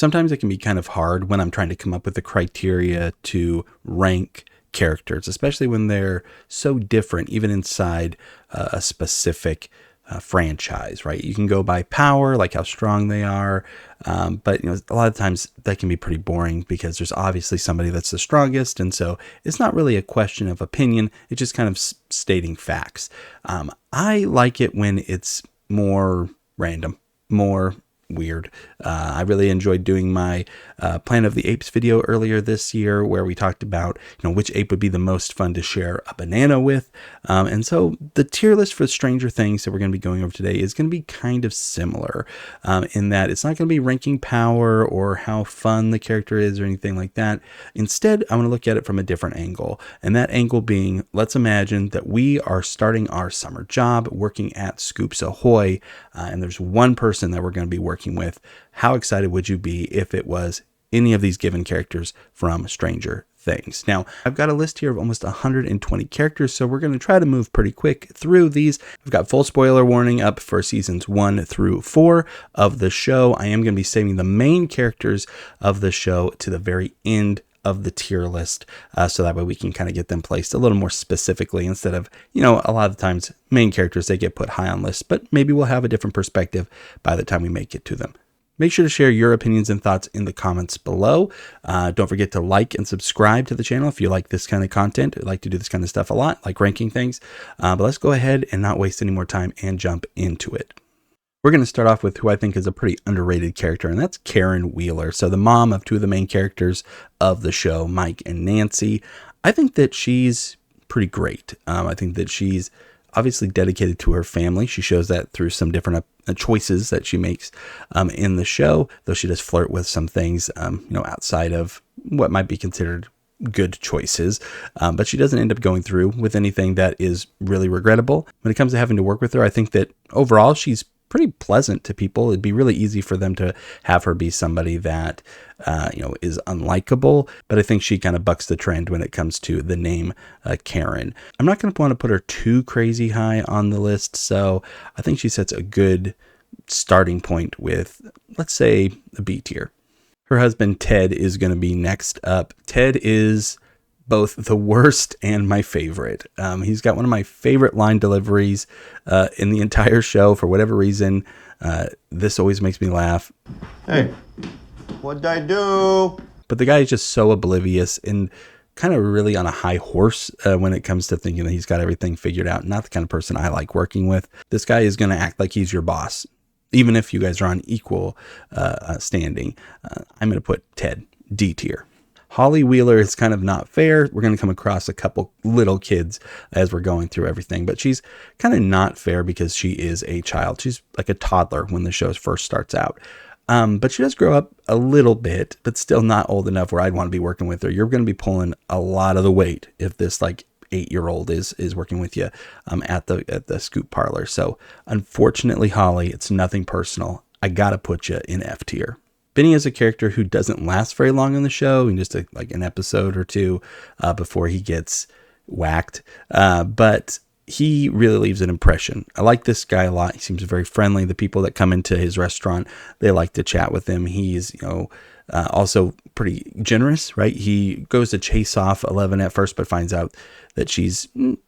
Sometimes it can be kind of hard when I'm trying to come up with the criteria to rank characters, especially when they're so different, even inside a specific franchise, right? You can go by power, like how strong they are, but a lot of times that can be pretty boring because there's obviously somebody that's the strongest, and so it's not really a question of opinion. It's just kind of stating facts. I like it when it's more random, more weird. I really enjoyed doing my Planet of the Apes video earlier this year, where we talked about which ape would be the most fun to share a banana with, and so the tier list for Stranger Things that we're going to be going over today is going to be kind of similar in that it's not going to be ranking power or how fun the character is or anything like that. Instead, I'm going to look at it from a different angle, and that angle being, let's imagine that we are starting our summer job working at Scoops Ahoy, and there's one person that we're going to be working with. How excited would you be if it was any of these given characters from Stranger Things? Now, I've got a list here of almost 120 characters, so we're going to try to move pretty quick through these. I've got full spoiler warning up for seasons 1 through 4 of the show. I am going to be saving the main characters of the show to the very end of the tier list, so that way we can kind of get them placed a little more specifically instead of, a lot of times main characters, they get put high on lists, but maybe we'll have a different perspective by the time we make it to them. Make sure to share your opinions and thoughts in the comments below. Don't forget to like and subscribe to the channel if you like this kind of content. I like to do this kind of stuff a lot, like ranking things, but let's go ahead and not waste any more time and jump into it. We're going to start off with who I think is a pretty underrated character, and that's Karen Wheeler. So the mom of two of the main characters of the show, Mike and Nancy. I think that she's pretty great. I think that she's obviously dedicated to her family. She shows that through some different choices that she makes in the show, though she does flirt with some things, outside of what might be considered good choices, but she doesn't end up going through with anything that is really regrettable. When it comes to having to work with her, I think that overall she's pretty pleasant to people. It'd be really easy for them to have her be somebody that, is unlikable, but I think she kind of bucks the trend when it comes to the name Karen. I'm not going to want to put her too crazy high on the list, so I think she sets a good starting point with, let's say, a B tier. Her husband, Ted, is going to be next up. Ted is both the worst and my favorite. He's got one of my favorite line deliveries in the entire show for whatever reason. This always makes me laugh. Hey, what'd I do? But the guy is just so oblivious and kind of really on a high horse when it comes to thinking that he's got everything figured out. Not the kind of person I like working with. This guy is going to act like he's your boss, even if you guys are on equal standing. I'm going to put Ted D tier. Holly Wheeler is kind of not fair. We're going to come across a couple little kids as we're going through everything, but she's kind of not fair because she is a child. She's like a toddler when the show first starts out. But she does grow up a little bit, but still not old enough where I'd want to be working with her. You're going to be pulling a lot of the weight if this 8-year-old is working with you at the Scoop parlor. So unfortunately, Holly, it's nothing personal. I got to put you in F tier. Benny is a character who doesn't last very long in the show, and just an episode or two before he gets whacked. But he really leaves an impression. I like this guy a lot. He seems very friendly. The people that come into his restaurant, they like to chat with him. He's, also pretty generous, right? He goes to chase off 11 at first, but finds out that she's in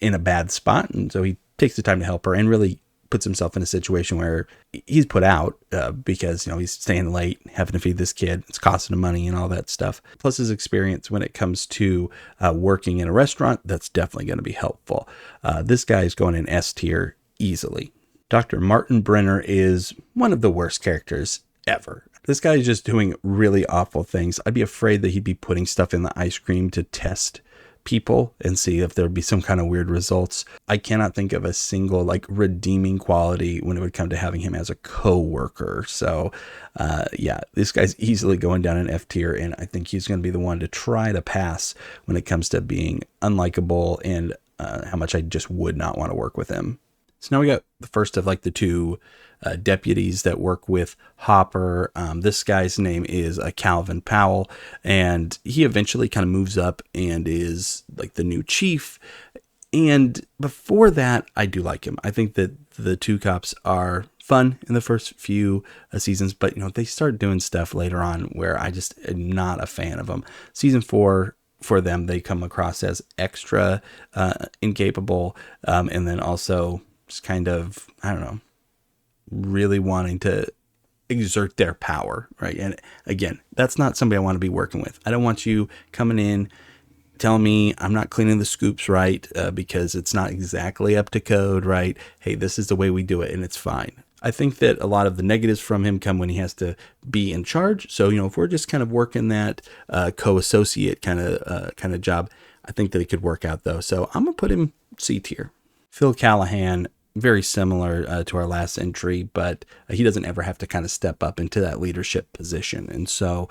a bad spot. And so he takes the time to help her and really puts himself in a situation where he's put out because, he's staying late, having to feed this kid. It's costing him money and all that stuff. Plus his experience when it comes to working in a restaurant, that's definitely going to be helpful. This guy is going in S tier easily. Dr. Martin Brenner is one of the worst characters ever. This guy is just doing really awful things. I'd be afraid that he'd be putting stuff in the ice cream to test people and see if there'd be some kind of weird results. I cannot think of a single redeeming quality when it would come to having him as a co-worker. So this guy's easily going down in F tier, and I think he's going to be the one to try to pass when it comes to being unlikable and how much I just would not want to work with him. So now we got the first of the two deputies that work with Hopper. This guy's name is Calvin Powell, and he eventually kind of moves up and is the new chief. And before that, I do like him. I think that the two cops are fun in the first few seasons, but they start doing stuff later on where I just am not a fan of them. Season 4, for them, they come across as extra incapable, and then also just kind of, I don't know, really wanting to exert their power, right? And again, that's not somebody I want to be working with. I don't want you coming in telling me I'm not cleaning the scoops right because it's not exactly up to code, right? Hey, this is the way we do it, and it's fine. I think that a lot of the negatives from him come when he has to be in charge. So, if we're just kind of working that co-associate kind of job, I think that it could work out though. So I'm going to put him C tier. Phil Callahan, very similar to our last entry, but he doesn't ever have to kind of step up into that leadership position. And so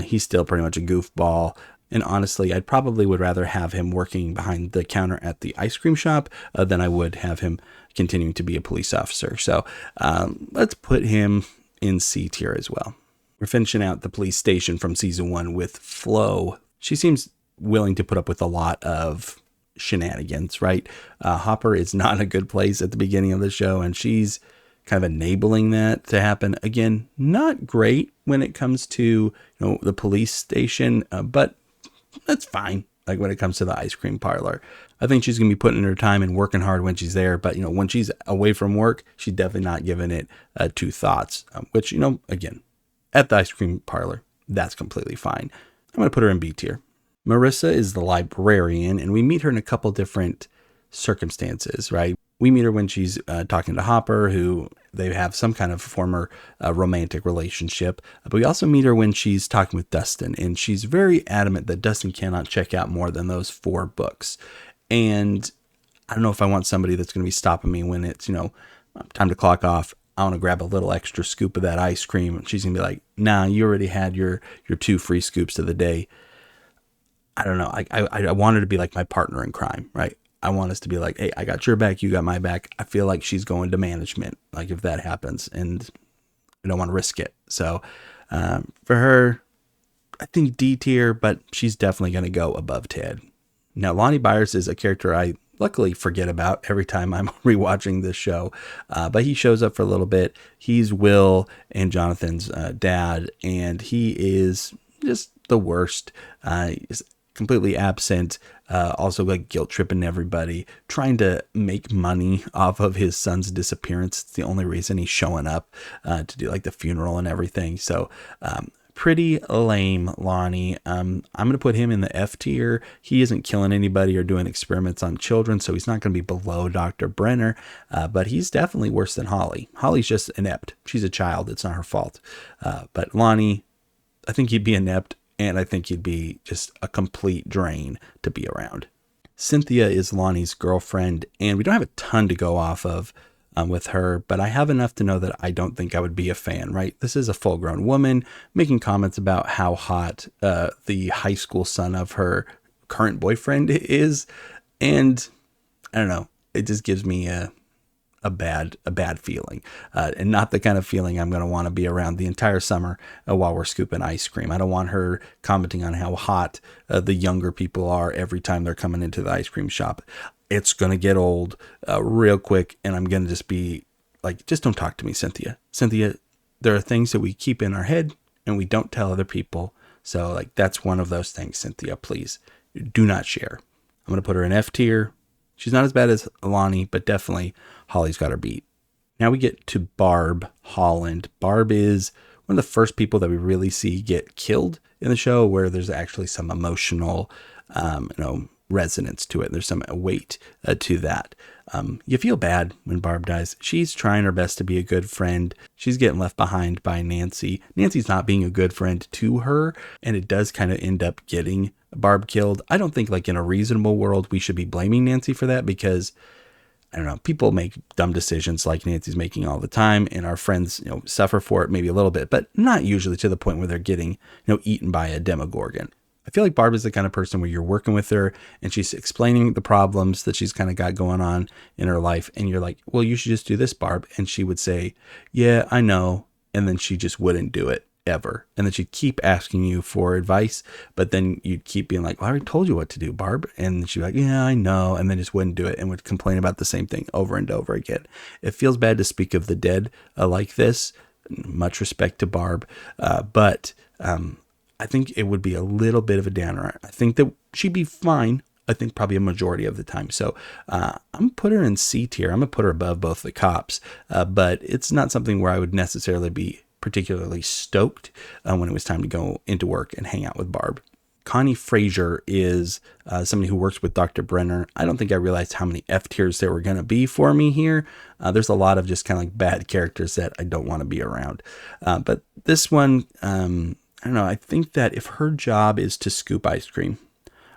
he's still pretty much a goofball. And honestly, I probably would rather have him working behind the counter at the ice cream shop than I would have him continuing to be a police officer. So let's put him in C tier as well. We're finishing out the police station from season 1 with Flo. She seems willing to put up with a lot of shenanigans, right? Hopper is not in a good place at the beginning of the show, and she's kind of enabling that to happen. Again, not great when it comes to the police station, but that's fine. Like when it comes to the ice cream parlor, I think she's going to be putting in her time and working hard when she's there. But, when she's away from work, she's definitely not giving it 2 thoughts, which, again, at the ice cream parlor, that's completely fine. I'm going to put her in B tier. Marissa is the librarian, and we meet her in a couple different circumstances, right? We meet her when she's talking to Hopper, who they have some kind of former romantic relationship. But we also meet her when she's talking with Dustin, and she's very adamant that Dustin cannot check out more than those 4 books. And I don't know if I want somebody that's going to be stopping me when it's, time to clock off. I want to grab a little extra scoop of that ice cream. And she's going to be like, nah, you already had your 2 free scoops of the day. I don't know. I want her to be like my partner in crime, right? I want us to be like, hey, I got your back, you got my back. I feel like she's going to management, like if that happens, and I don't want to risk it. So for her, I think D tier, but she's definitely going to go above Ted. Now, Lonnie Byers is a character I luckily forget about every time I'm rewatching this show, but he shows up for a little bit. He's Will and Jonathan's dad, and he is just the worst. He's completely absent, also like guilt tripping everybody, trying to make money off of his son's disappearance. It's the only reason he's showing up to do like the funeral and everything. So pretty lame, Lonnie. I'm going to put him in the F tier. He isn't killing anybody or doing experiments on children, so he's not going to be below Dr. Brenner, but he's definitely worse than Holly. Holly's just inept. She's a child. It's not her fault. But Lonnie, I think he'd be inept, and I think he'd be just a complete drain to be around. Cynthia is Lonnie's girlfriend, and we don't have a ton to go off of with her, but I have enough to know that I don't think I would be a fan, right? This is a full-grown woman making comments about how hot the high school son of her current boyfriend is, and I don't know, it just gives me a bad feeling, and not the kind of feeling I'm going to want to be around the entire summer while we're scooping ice cream. I don't want her commenting on how hot the younger people are every time they're coming into the ice cream shop. It's going to get old real quick, and I'm going to just be like, just don't talk to me, Cynthia. Cynthia, there are things that we keep in our head and we don't tell other people. So like, that's one of those things, Cynthia, please do not share. I'm going to put her in F tier. She's not as bad as Lonnie, but definitely Holly's got her beat. Now we get to Barb Holland. Barb is one of the first people that we really see get killed in the show, where there's actually some emotional, resonance to it. There's some weight to that. You feel bad when Barb dies. She's trying her best to be a good friend. She's getting left behind by Nancy. Nancy's not being a good friend to her, and it does kind of end up getting Barb killed. I don't think, like, in a reasonable world we should be blaming Nancy for that, because I don't know, people make dumb decisions like Nancy's making all the time, and our friends, suffer for it maybe a little bit, but not usually to the point where they're getting, eaten by a Demogorgon. I feel like Barb is the kind of person where you're working with her and she's explaining the problems that she's kind of got going on in her life, and you're like, well, you should just do this, Barb. And she would say, yeah, I know. And then she just wouldn't do it. ever. And then she'd keep asking you for advice, but then you'd keep being like, well, I already told you what to do, Barb. And she'd be like, yeah, I know. And then just wouldn't do it and would complain about the same thing over and over again. It feels bad to speak of the dead like this. Much respect to Barb. But I think it would be a little bit of a downer. I think that she'd be fine. I think probably a majority of the time. So I'm going to put her in C tier. I'm going to put her above both the cops. But it's not something where I would necessarily be particularly stoked when it was time to go into work and hang out with Barb. Connie Frazier is somebody who works with Dr. Brenner. I don't think I realized how many F tiers there were going to be for me here. There's a lot of just kind of like bad characters that I don't want to be around. But this one, I don't know. I think that if her job is to scoop ice cream,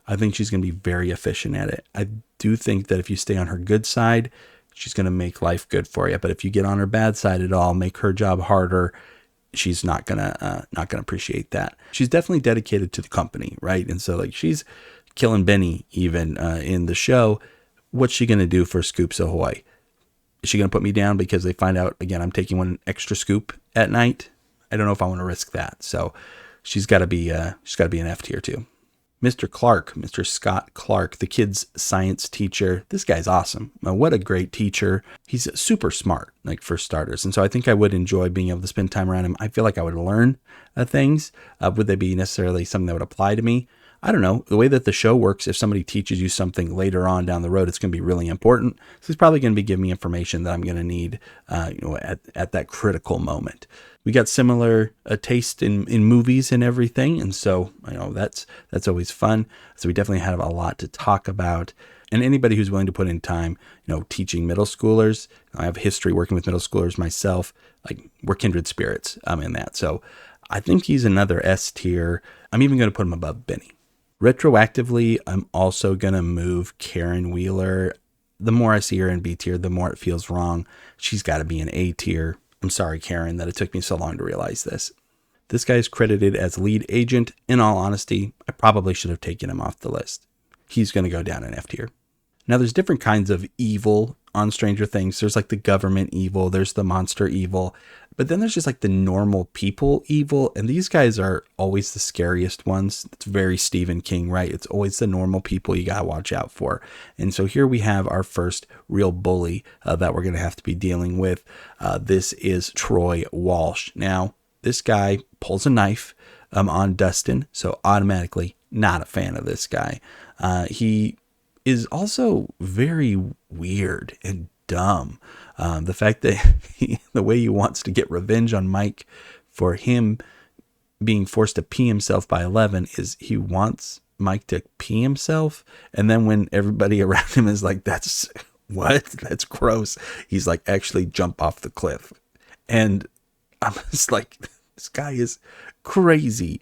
I think she's going to be very efficient at it. I do think that if you stay on her good side, she's going to make life good for you. But if you get on her bad side at all, make her job harder, she's not gonna appreciate that. She's definitely dedicated to the company, right? And so like she's killing Benny even in the show. What's she gonna do for Scoops Ahoy? Is she gonna put me down because they find out again I'm taking one extra scoop at night? I don't know if I want to risk that. So she's got to be an F tier too. Mr. Clark, Mr. Scott Clark, the kid's science teacher. This guy's awesome. What a great teacher. He's super smart, like for starters. And so I think I would enjoy being able to spend time around him. I feel like I would learn things. Would they be necessarily something that would apply to me? I don't know. The way that the show works, if somebody teaches you something later on down the road, it's going to be really important. So he's probably going to be giving me information that I'm going to need at that critical moment. We got similar taste in movies and everything. And so, that's always fun. So we definitely have a lot to talk about. And anybody who's willing to put in time, teaching middle schoolers, I have history working with middle schoolers myself, like we're kindred spirits. I'm in that. So I think he's another S tier. I'm even going to put him above Benny. Retroactively, I'm also going to move Karen Wheeler. The more I see her in B tier, the more it feels wrong. She's got to be in A tier. I'm sorry, Karen, that it took me so long to realize this. This guy is credited as lead agent. In all honesty, I probably should have taken him off the list. He's going to go down in F tier. Now, there's different kinds of evil on Stranger Things. There's like the government evil. There's the monster evil. But then there's just like the normal people evil. And these guys are always the scariest ones. It's very Stephen King, right? It's always the normal people you got to watch out for. And so here we have our first real bully that we're going to have to be dealing with. This is Troy Walsh. Now, this guy pulls a knife on Dustin. So automatically not a fan of this guy. He is also very weird and dumb. The fact that the way he wants to get revenge on Mike for him being forced to pee himself by 11 is he wants Mike to pee himself. And then when everybody around him is like, that's gross. He's like, actually jump off the cliff. And I'm just like, this guy is crazy.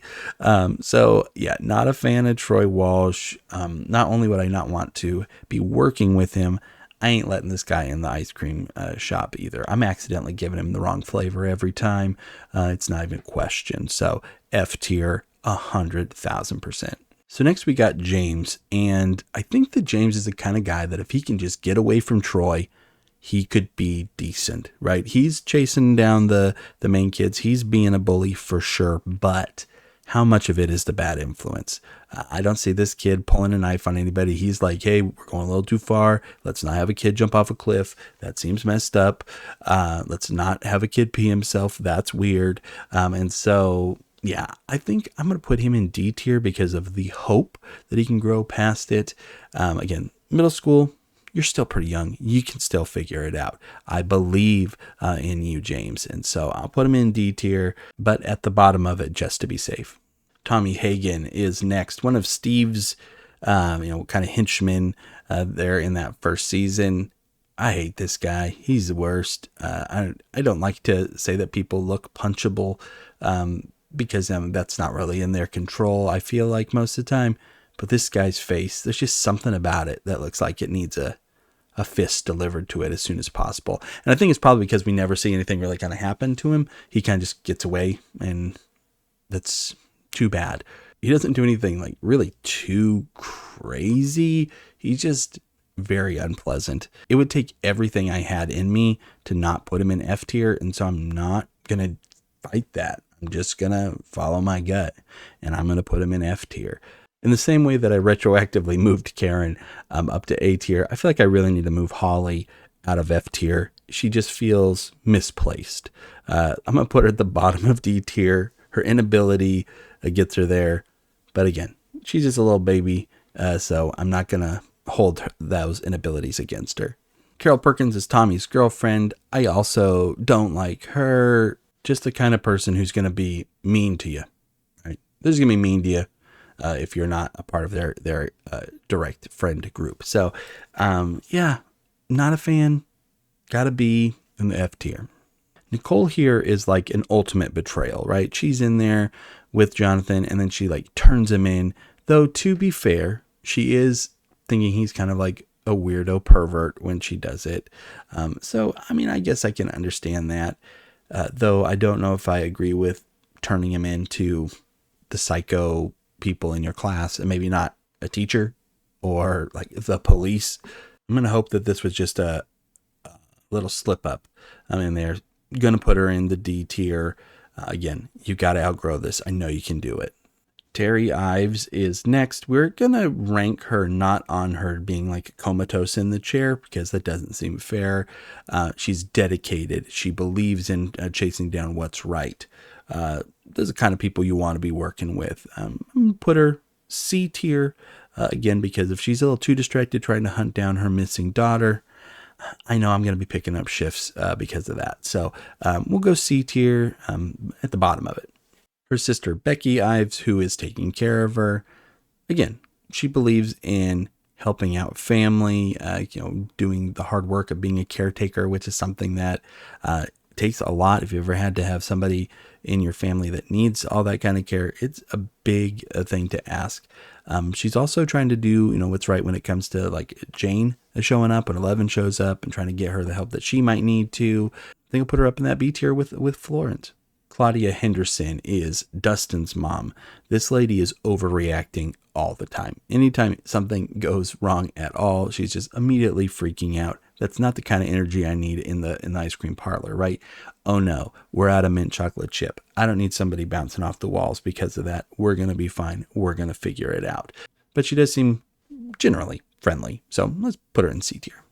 So yeah, not a fan of Troy Walsh. Not only would I not want to be working with him, I ain't letting this guy in the ice cream shop either. I'm accidentally giving him the wrong flavor every time. It's not even a question. So F tier, 100,000%. So next we got James. And I think that James is the kind of guy that if he can just get away from Troy, he could be decent, right? He's chasing down the main kids. He's being a bully for sure. But how much of it is the bad influence? I don't see this kid pulling a knife on anybody. He's like, hey, we're going a little too far. Let's not have a kid jump off a cliff. That seems messed up. Let's not have a kid pee himself. That's weird. And so, yeah, I think I'm going to put him in D tier because of the hope that he can grow past it. Again, middle school, you're still pretty young. You can still figure it out. I believe in you, James. And so I'll put him in D tier, but at the bottom of it just to be safe. Tommy Hagan is next. One of Steve's, kind of henchmen there in that first season. I hate this guy. He's the worst. I don't like to say that people look punchable because that's not really in their control, I feel like most of the time. But this guy's face, there's just something about it that looks like it needs a fist delivered to it as soon as possible. And I think it's probably because we never see anything really kind of happen to him. He kind of just gets away, and that's too bad. He doesn't do anything like really too crazy. He's just very unpleasant. It would take everything I had in me to not put him in F tier, and so I'm not going to fight that. I'm just going to follow my gut, and I'm going to put him in F tier. In the same way that I retroactively moved Karen up to A tier, I feel like I really need to move Holly out of F tier. She just feels misplaced. I'm going to put her at the bottom of D tier. Her inability gets her there. But again, she's just a little baby, so I'm not going to hold those inabilities against her. Carol Perkins is Tommy's girlfriend. I also don't like her. Just the kind of person who's going to be mean to you. Right? They're just going to be mean to you if you're not a part of their direct friend group. So, yeah, not a fan. Gotta be in the F tier. Nicole here is like an ultimate betrayal, right? She's in there with Jonathan, and then she like turns him in. Though, to be fair, she is thinking he's kind of like a weirdo pervert when she does it. So, I mean, I guess I can understand that. Though I don't know if I agree with turning him into the psycho people in your class, and maybe not a teacher or like the police. I'm going to hope that this was just a little slip up. I mean, they're going to put her in the D tier. Again, you got to outgrow this. I know you can do it. Terry Ives is next. We're going to rank her not on her being like comatose in the chair, because that doesn't seem fair. She's dedicated. She believes in chasing down what's right. Those are the kind of people you want to be working with. I'm going to put her C tier again, because if she's a little too distracted trying to hunt down her missing daughter, I know I'm going to be picking up shifts because of that. So we'll go C tier at the bottom of it. Her sister, Becky Ives, who is taking care of her. Again, she believes in helping out family, doing the hard work of being a caretaker, which is something that takes a lot. If you ever had to have somebody in your family that needs all that kind of care, it's a big thing to ask. She's also trying to do, what's right when it comes to like Jane showing up when 11 shows up, and trying to get her the help that she might need to. I think I'll put her up in that B tier with Florence. Claudia Henderson is Dustin's mom. This lady is overreacting all the time. Anytime something goes wrong at all, she's just immediately freaking out. That's not the kind of energy I need in the ice cream parlor, right? Oh no, we're out of mint chocolate chip. I don't need somebody bouncing off the walls because of that. We're going to be fine. We're going to figure it out. But she does seem generally friendly, so let's put her in C tier.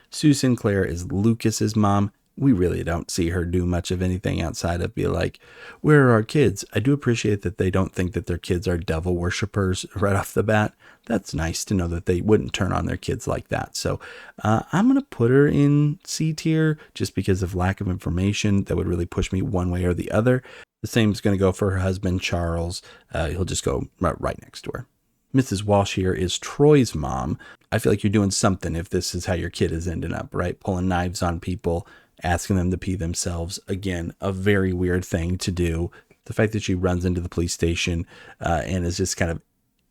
Sue Sinclair is Lucas's mom. We really don't see her do much of anything outside of be like, where are our kids? I do appreciate that they don't think that their kids are devil worshippers right off the bat. That's nice to know that they wouldn't turn on their kids like that. So I'm going to put her in C tier just because of lack of information that would really push me one way or the other. The same is going to go for her husband, Charles. He'll just go right next to her. Mrs. Walsh here is Troy's mom. I feel like you're doing something if this is how your kid is ending up, right? Pulling knives on people, asking them to pee themselves. Again, a very weird thing to do. The fact that she runs into the police station and is just kind of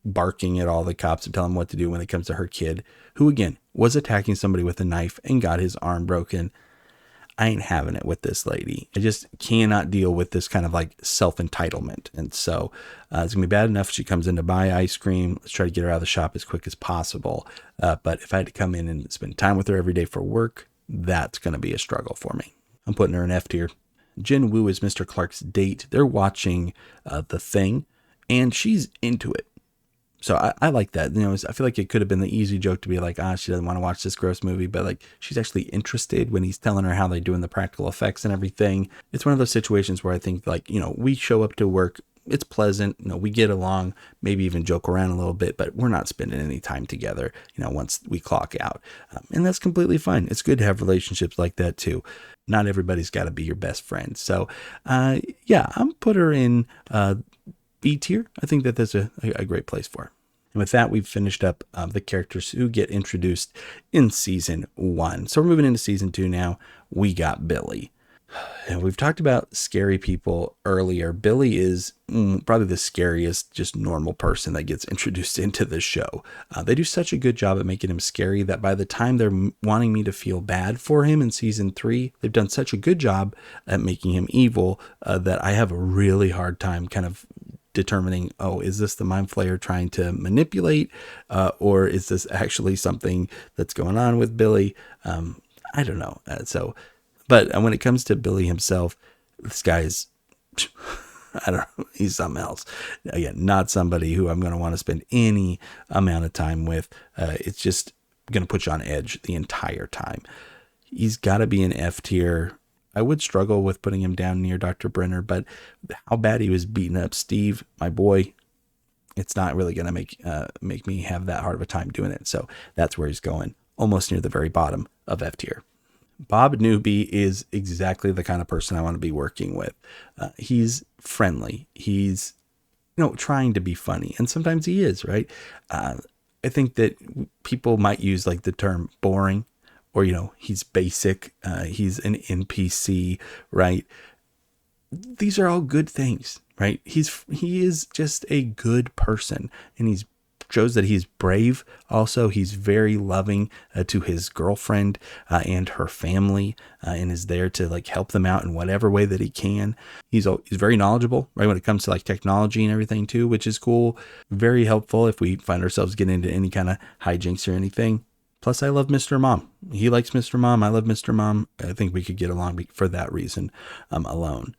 barking at all the cops and telling them what to do when it comes to her kid, who again was attacking somebody with a knife and got his arm broken. I ain't having it with this lady. I just cannot deal with this kind of like self-entitlement. And so it's going to be bad enough if she comes in to buy ice cream. Let's try to get her out of the shop as quick as possible. But if I had to come in and spend time with her every day for work, that's going to be a struggle for me. I'm putting her in F tier. Jen Wu is Mr. Clark's date. They're watching The Thing, and she's into it. So I like that. I feel like it could have been the easy joke to be like, she doesn't want to watch this gross movie, but like she's actually interested when he's telling her how they're doing the practical effects and everything. It's one of those situations where I think like, we show up to work, it's pleasant, we get along, maybe even joke around a little bit, but we're not spending any time together, once we clock out. And that's completely fine. It's good to have relationships like that too. Not everybody's got to be your best friend. So I'm put her in B tier. I think that that's a great place for her. And with that, we've finished up the characters who get introduced in season 1. So we're moving into season 2 now. We got Billy. And we've talked about scary people earlier. Billy is probably the scariest, just normal person that gets introduced into the show. They do such a good job at making him scary that by the time they're wanting me to feel bad for him in season 3, they've done such a good job at making him evil that I have a really hard time kind of determining, is this the mind flayer trying to manipulate, or is this actually something that's going on with Billy? I don't know. But when it comes to Billy himself, this guy is I don't know. He's something else. Again, not somebody who I'm going to want to spend any amount of time with. It's just going to put you on edge the entire time. He's got to be an F tier. I would struggle with putting him down near Dr. Brenner, but how bad he was beating up Steve, my boy, it's not really going to make me have that hard of a time doing it. So that's where he's going, almost near the very bottom of F tier. Bob Newby is exactly the kind of person I want to be working with. He's friendly. He's, trying to be funny. And sometimes he is, right? I think that people might use like the term boring, or, he's basic. He's an NPC, right? These are all good things, right? He is just a good person, and he's shows that he's brave. Also, he's very loving to his girlfriend and her family, and is there to like help them out in whatever way that he can. He's very knowledgeable, right, when it comes to like technology and everything too, which is cool. Very helpful if we find ourselves getting into any kind of hijinks or anything. Plus, I love Mr. Mom. He likes Mr. Mom. I love Mr. Mom. I think we could get along for that reason alone.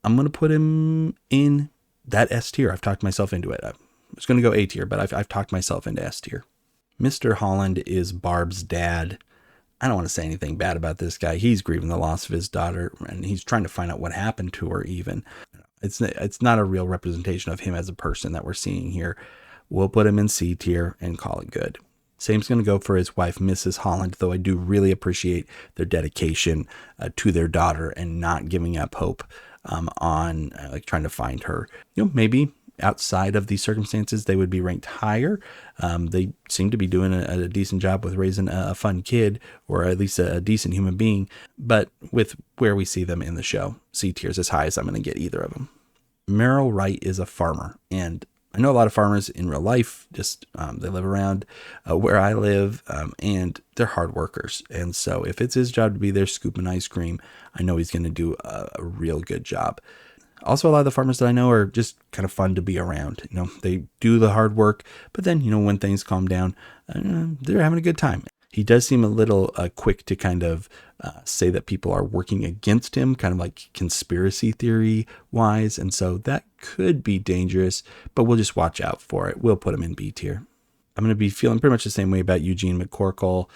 I'm going to put him in that S tier. I've talked myself into it. I was going to go A tier, but I've talked myself into S tier. Mr. Holland is Barb's dad. I don't want to say anything bad about this guy. He's grieving the loss of his daughter, and he's trying to find out what happened to her even. It's not a real representation of him as a person that we're seeing here. We'll put him in C tier and call it good. Same's going to go for his wife, Mrs. Holland, though I do really appreciate their dedication to their daughter and not giving up hope on like trying to find her. Maybe outside of these circumstances, they would be ranked higher. They seem to be doing a decent job with raising a fun kid, or at least a decent human being. But with where we see them in the show, C tier is as high as I'm going to get either of them. Meryl Wright is a farmer, and I know a lot of farmers in real life. Just they live around where I live, and they're hard workers. And so if it's his job to be there scooping ice cream, I know he's going to do a real good job. Also, a lot of the farmers that I know are just kind of fun to be around. They do the hard work, but then, when things calm down, they're having a good time. He does seem a little quick to kind of say that people are working against him, kind of like conspiracy theory wise. And so that could be dangerous, but we'll just watch out for it. We'll put him in B tier. I'm going to be feeling pretty much the same way about Eugene McCorkle.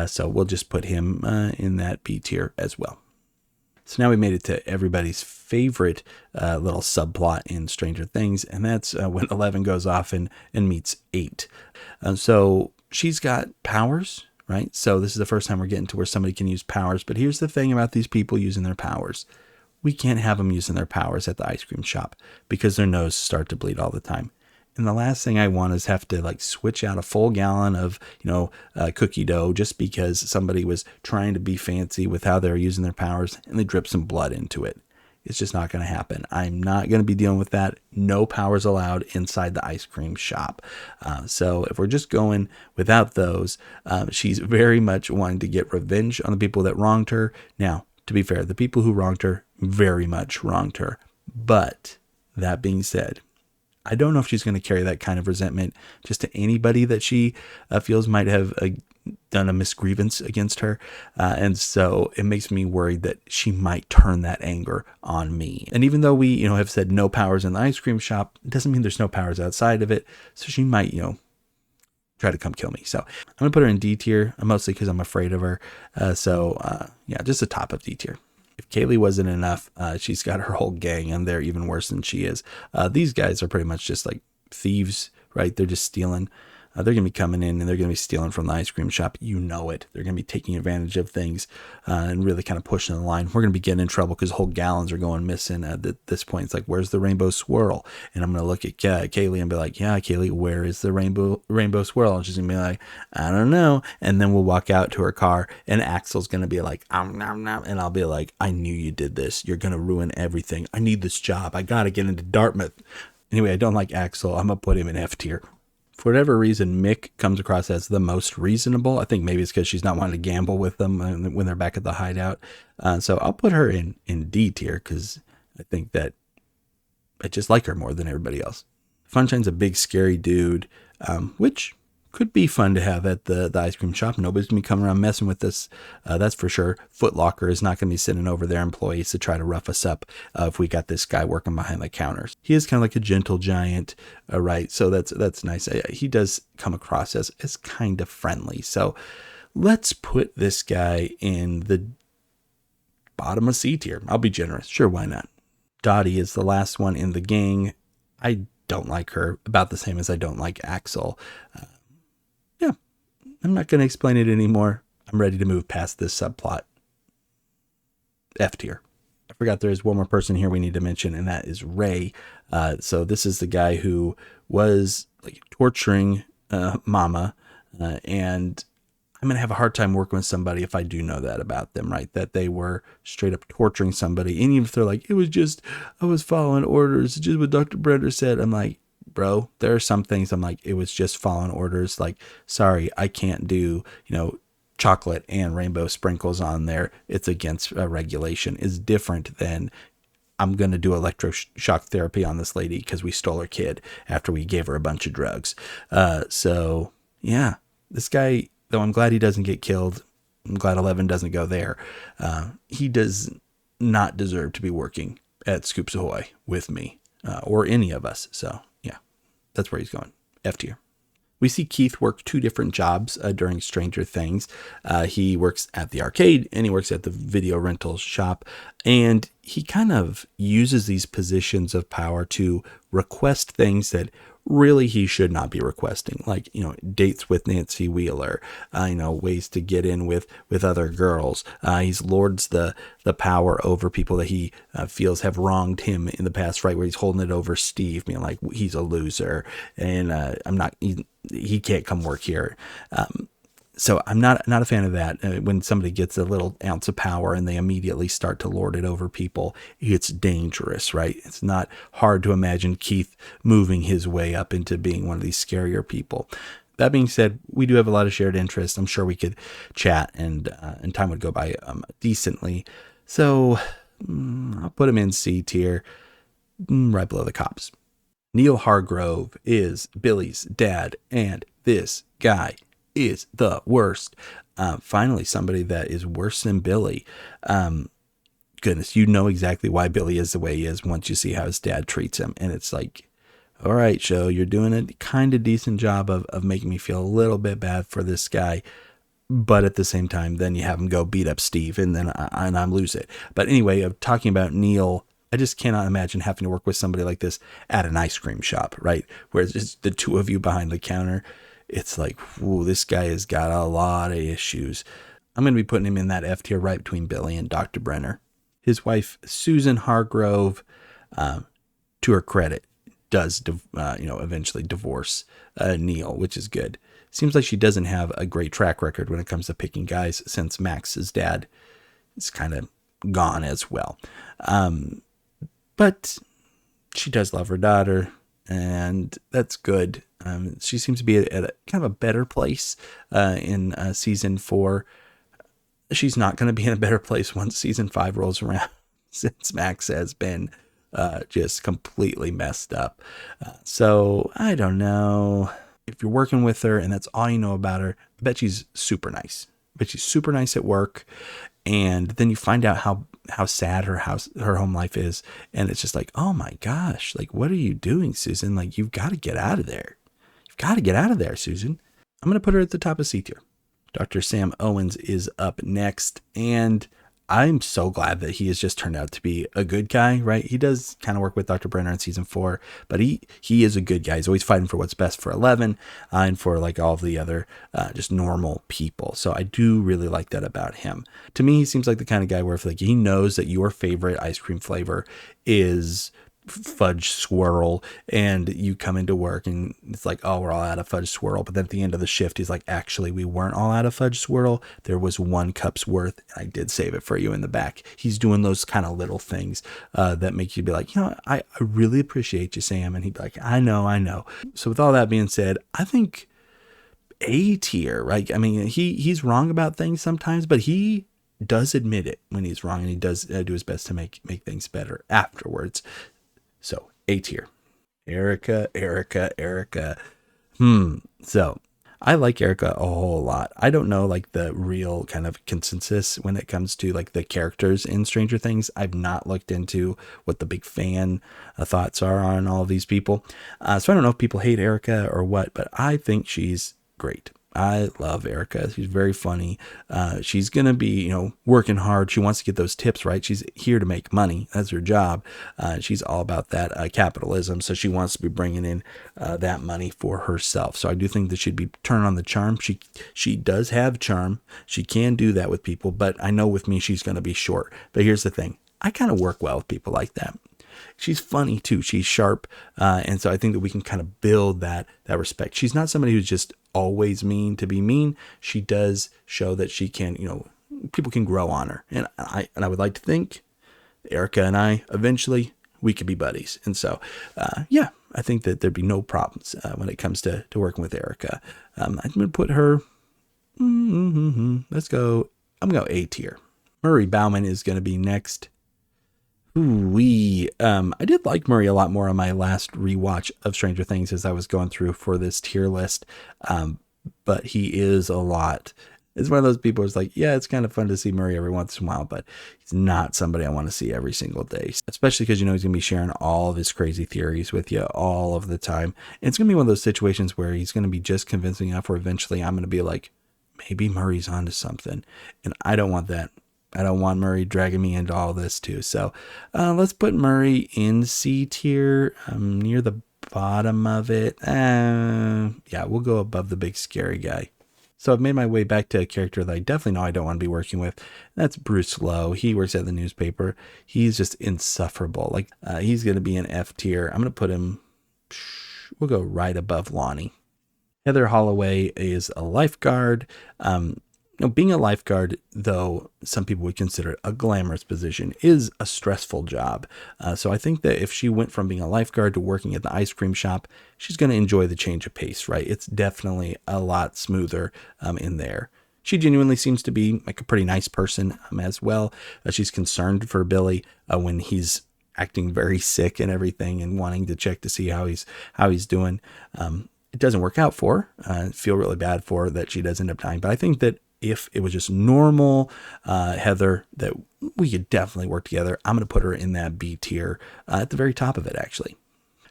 So we'll just put him in that B tier as well. So now we made it to everybody's favorite little subplot in Stranger Things, and that's when 11 goes off and meets 8. So she's got powers, right? So this is the first time we're getting to where somebody can use powers. But here's the thing about these people using their powers. We can't have them using their powers at the ice cream shop because their noses start to bleed all the time. And the last thing I want is have to like switch out a full gallon of, cookie dough just because somebody was trying to be fancy with how they're using their powers and they drip some blood into it. It's just not going to happen. I'm not going to be dealing with that. No powers allowed inside the ice cream shop. So if we're just going without those, she's very much wanting to get revenge on the people that wronged her. Now, to be fair, the people who wronged her very much wronged her. But that being said, I don't know if she's going to carry that kind of resentment just to anybody that she feels might have done a misgrievance against her. And so it makes me worried that she might turn that anger on me. And even though we, have said no powers in the ice cream shop, it doesn't mean there's no powers outside of it. So she might, try to come kill me. So I'm going to put her in D tier, mostly because I'm afraid of her. Just the top of D tier. If Kaylee wasn't enough, she's got her whole gang, and they're even worse than she is. These guys are pretty much just like thieves, right? They're just stealing. They're going to be coming in and they're going to be stealing from the ice cream shop. You know it. They're going to be taking advantage of things and really kind of pushing the line. We're going to be getting in trouble because whole gallons are going missing at this point. It's like, where's the rainbow swirl? And I'm going to look at Kaylee and be like, yeah, Kaylee, where is the rainbow swirl? And she's going to be like, I don't know. And then we'll walk out to her car and Axel's going to be like, nom. And I'll be like, I knew you did this. You're going to ruin everything. I need this job. I got to get into Dartmouth. Anyway, I don't like Axel. I'm going to put him in F tier. For whatever reason, Mick comes across as the most reasonable. I think maybe it's because she's not wanting to gamble with them when they're back at the hideout. So I'll put her in D tier because I think that I just like her more than everybody else. Funshine's a big, scary dude, which could be fun to have at the ice cream shop. Nobody's going to be coming around messing with this. That's for sure. Foot Locker is not going to be sending over their employees to try to rough us up if we got this guy working behind the counters. He is kind of like a gentle giant, right? So that's nice. He does come across as kind of friendly. So let's put this guy in the bottom of C tier. I'll be generous. Sure, why not? Dottie is the last one in the gang. I don't like her about the same as I don't like Axel. Yeah, I'm not going to explain it anymore. I'm ready to move past this subplot. F tier. I forgot there is one more person here we need to mention, and that is Ray. So this is the guy who was like torturing Mama, and I'm going to have a hard time working with somebody if I do know that about them, right? That they were straight up torturing somebody. And even if they're like, I was following orders, just what Dr. Brenner said. I'm like, bro, there are some things I'm like, it was just following orders. Like, sorry, I can't do, chocolate and rainbow sprinkles on there. It's against regulation. Is different than I'm going to do electroshock therapy on this lady because we stole her kid after we gave her a bunch of drugs. So yeah, this guy, though I'm glad he doesn't get killed, I'm glad 11 doesn't go there. He does not deserve to be working at Scoops Ahoy with me or any of us. So yeah, that's where he's going. F tier. We see Keith work 2 different jobs during Stranger Things. He works at the arcade and he works at the video rental shop. And he kind of uses these positions of power to request things that really he should not be requesting, like dates with Nancy Wheeler, ways to get in with other girls. He's lords the power over people that he feels have wronged him in the past, right? Where he's holding it over Steve, being like he's a loser and he can't come work here. So I'm not a fan of that. When somebody gets a little ounce of power and they immediately start to lord it over people, it's dangerous, right? It's not hard to imagine Keith moving his way up into being one of these scarier people. That being said, we do have a lot of shared interests. I'm sure we could chat and time would go by decently. So I'll put him in C tier, right below the cops. Neil Hargrove is Billy's dad, and this guy is the worst. Finally, somebody that is worse than Billy. Goodness, you know exactly why Billy is the way he is once you see how his dad treats him. And it's like, all right, show, you're doing a kind of decent job of making me feel a little bit bad for this guy. But at the same time, then you have him go beat up Steve and then I lose it. But anyway, of talking about Neil, I just cannot imagine having to work with somebody like this at an ice cream shop, right? Where it's just the 2 of you behind the counter. It's like, whoa, this guy has got a lot of issues. I'm going to be putting him in that F tier right between Billy and Dr. Brenner. His wife, Susan Hargrove, to her credit, does, eventually divorce Neil, which is good. Seems like she doesn't have a great track record when it comes to picking guys since Max's dad is kind of gone as well. But she does love her daughter, and that's good. She seems to be at a kind of a better place in season 4. She's not going to be in a better place once season 5 rolls around, since Max has been just completely messed up. So I don't know if you're working with her and that's all you know about her. I bet she's super nice. But she's super nice at work, and then you find out how sad her home life is, and it's just like, oh my gosh, like what are you doing, Susan? Like you've got to get out of there. You've got to get out of there, Susan. I'm going to put her at the top of C tier. Dr. Sam Owens is up next, and I'm so glad that he has just turned out to be a good guy, right? He does kind of work with Dr. Brenner in season 4, but he is a good guy. He's always fighting for what's best for 11 and for like all the other just normal people. So I do really like that about him. To me, he seems like the kind of guy where if like he knows that your favorite ice cream flavor is fudge swirl, and you come into work and it's like, oh, we're all out of fudge swirl, but then at the end of the shift he's like, actually we weren't all out of fudge swirl, there was 1 cup's worth, and I did save it for you in the back. He's doing those kind of little things that make you be like, I really appreciate you, Sam. And he'd be like, I know. So with all that being said, I think A tier, right? I mean, he's wrong about things sometimes, but he does admit it when he's wrong, and he does do his best to make things better afterwards. So A tier. Erica. So I like Erica a whole lot. I don't know like the real kind of consensus when it comes to like the characters in Stranger Things. I've not looked into what the big fan thoughts are on all of these people. So I don't know if people hate Erica or what, but I think she's great. I love Erica. She's very funny. She's going to be, working hard. She wants to get those tips, right? She's here to make money. That's her job. She's all about that capitalism. So she wants to be bringing in that money for herself. So I do think that she'd be turning on the charm. She does have charm. She can do that with people, but I know with me, she's going to be short. But here's the thing. I kind of work well with people like that. She's funny too. She's sharp. And so I think that we can kind of build that respect. She's not somebody who's just always mean to be mean. She does show that she can, people can grow on her. And I would like to think Erica and I, eventually we could be buddies. And so, I think that there'd be no problems when it comes to working with Erica. I'm going to put her, let's go. I'm going to go A tier. Murray Bauman is going to be next. I did like Murray a lot more on my last rewatch of Stranger Things as I was going through for this tier list. But he is a lot. It's one of those people who's like, yeah, it's kind of fun to see Murray every once in a while, but he's not somebody I want to see every single day, especially because, he's going to be sharing all of his crazy theories with you all of the time. And it's going to be one of those situations where he's going to be just convincing enough where eventually I'm going to be like, maybe Murray's onto something. And I don't want that. I don't want Murray dragging me into all this too. So let's put Murray in C tier, near the bottom of it. We'll go above the big scary guy. So I've made my way back to a character that I definitely know I don't want to be working with. That's Bruce Lowe. He works at the newspaper. He's just insufferable. He's going to be an F tier. I'm going to put him, we'll go right above Lonnie. Heather Holloway is a lifeguard. Being a lifeguard, though some people would consider it a glamorous position, is a stressful job. So I think that if she went from being a lifeguard to working at the ice cream shop, she's going to enjoy the change of pace, right? It's definitely a lot smoother in there. She genuinely seems to be like a pretty nice person as well. She's concerned for Billy when he's acting very sick and everything and wanting to check to see how he's doing. It doesn't work out for her. I feel really bad for her that she does end up dying. But I think that if it was just normal Heather, that we could definitely work together. I'm going to put her in that B tier at the very top of it, actually.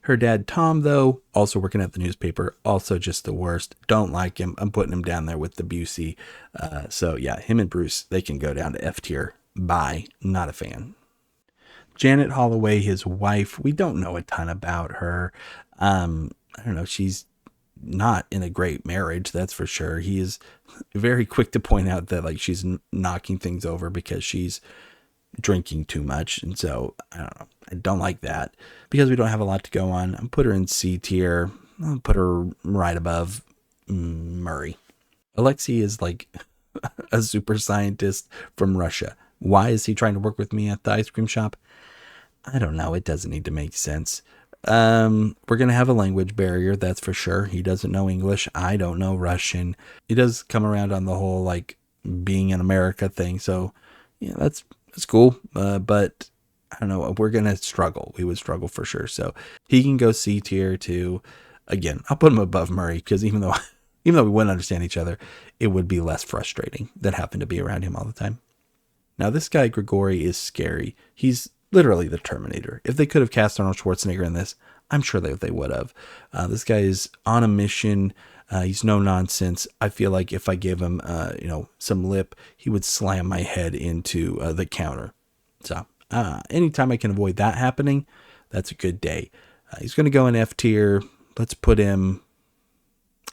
Her dad, Tom, though, also working at the newspaper, also just the worst. Don't like him. I'm putting him down there with the Busey. Him and Bruce, they can go down to F tier. Bye. Not a fan. Janet Holloway, his wife, we don't know a ton about her. I don't know. She's not in a great marriage, that's for sure. He is very quick to point out that she's knocking things over because she's drinking too much. And so I don't know. I don't like that. Because we don't have a lot to go on, I'll put her in C tier. I'll put her right above Murray. Alexei is like a super scientist from Russia. Why is he trying to work with me at the ice cream shop? I don't know. It doesn't need to make sense. We're going to have a language barrier. That's for sure. He doesn't know English. I don't know Russian. He does come around on the whole, being in America thing. So yeah, that's cool. But I don't know. We're going to struggle. We would struggle for sure. So he can go C tier too. Again, I'll put him above Murray because even though we wouldn't understand each other, it would be less frustrating than having to be around him all the time. Now this guy, Grigori, is scary. He's literally the Terminator. If they could have cast Arnold Schwarzenegger in this, I'm sure they would have. This guy is on a mission. He's no nonsense. I feel like if I gave him, some lip, he would slam my head into the counter. So anytime I can avoid that happening, that's a good day. He's going to go in F tier. Let's put him,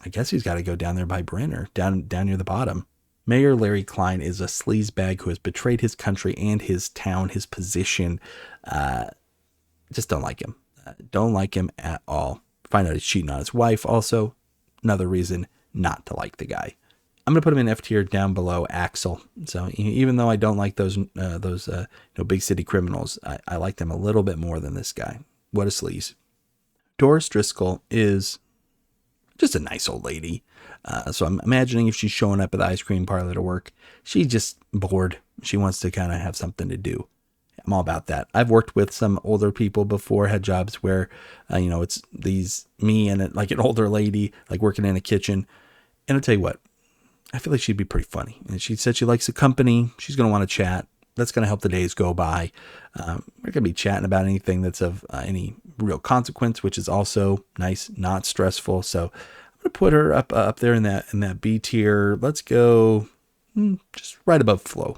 I guess he's got to go down there by Brenner, down near the bottom. Mayor Larry Klein is a sleazebag who has betrayed his country and his town, his position. Just don't like him. Don't like him at all. Find out he's cheating on his wife. Also, another reason not to like the guy. I'm going to put him in F tier down below Axel. So even though I don't like those big city criminals, I like them a little bit more than this guy. What a sleaze. Doris Driscoll is just a nice old lady. So I'm imagining if she's showing up at the ice cream parlor to work, she's just bored. She wants to kind of have something to do. I'm all about that. I've worked with some older people before, had jobs where, it's me and an older lady, working in a kitchen. And I'll tell you what, I feel like she'd be pretty funny. And she said she likes the company. She's going to want to chat. That's going to help the days go by. We're going to be chatting about anything that's of any real consequence, which is also nice, not stressful. So I'm going to put her up there in that B tier. Let's go just right above Flo.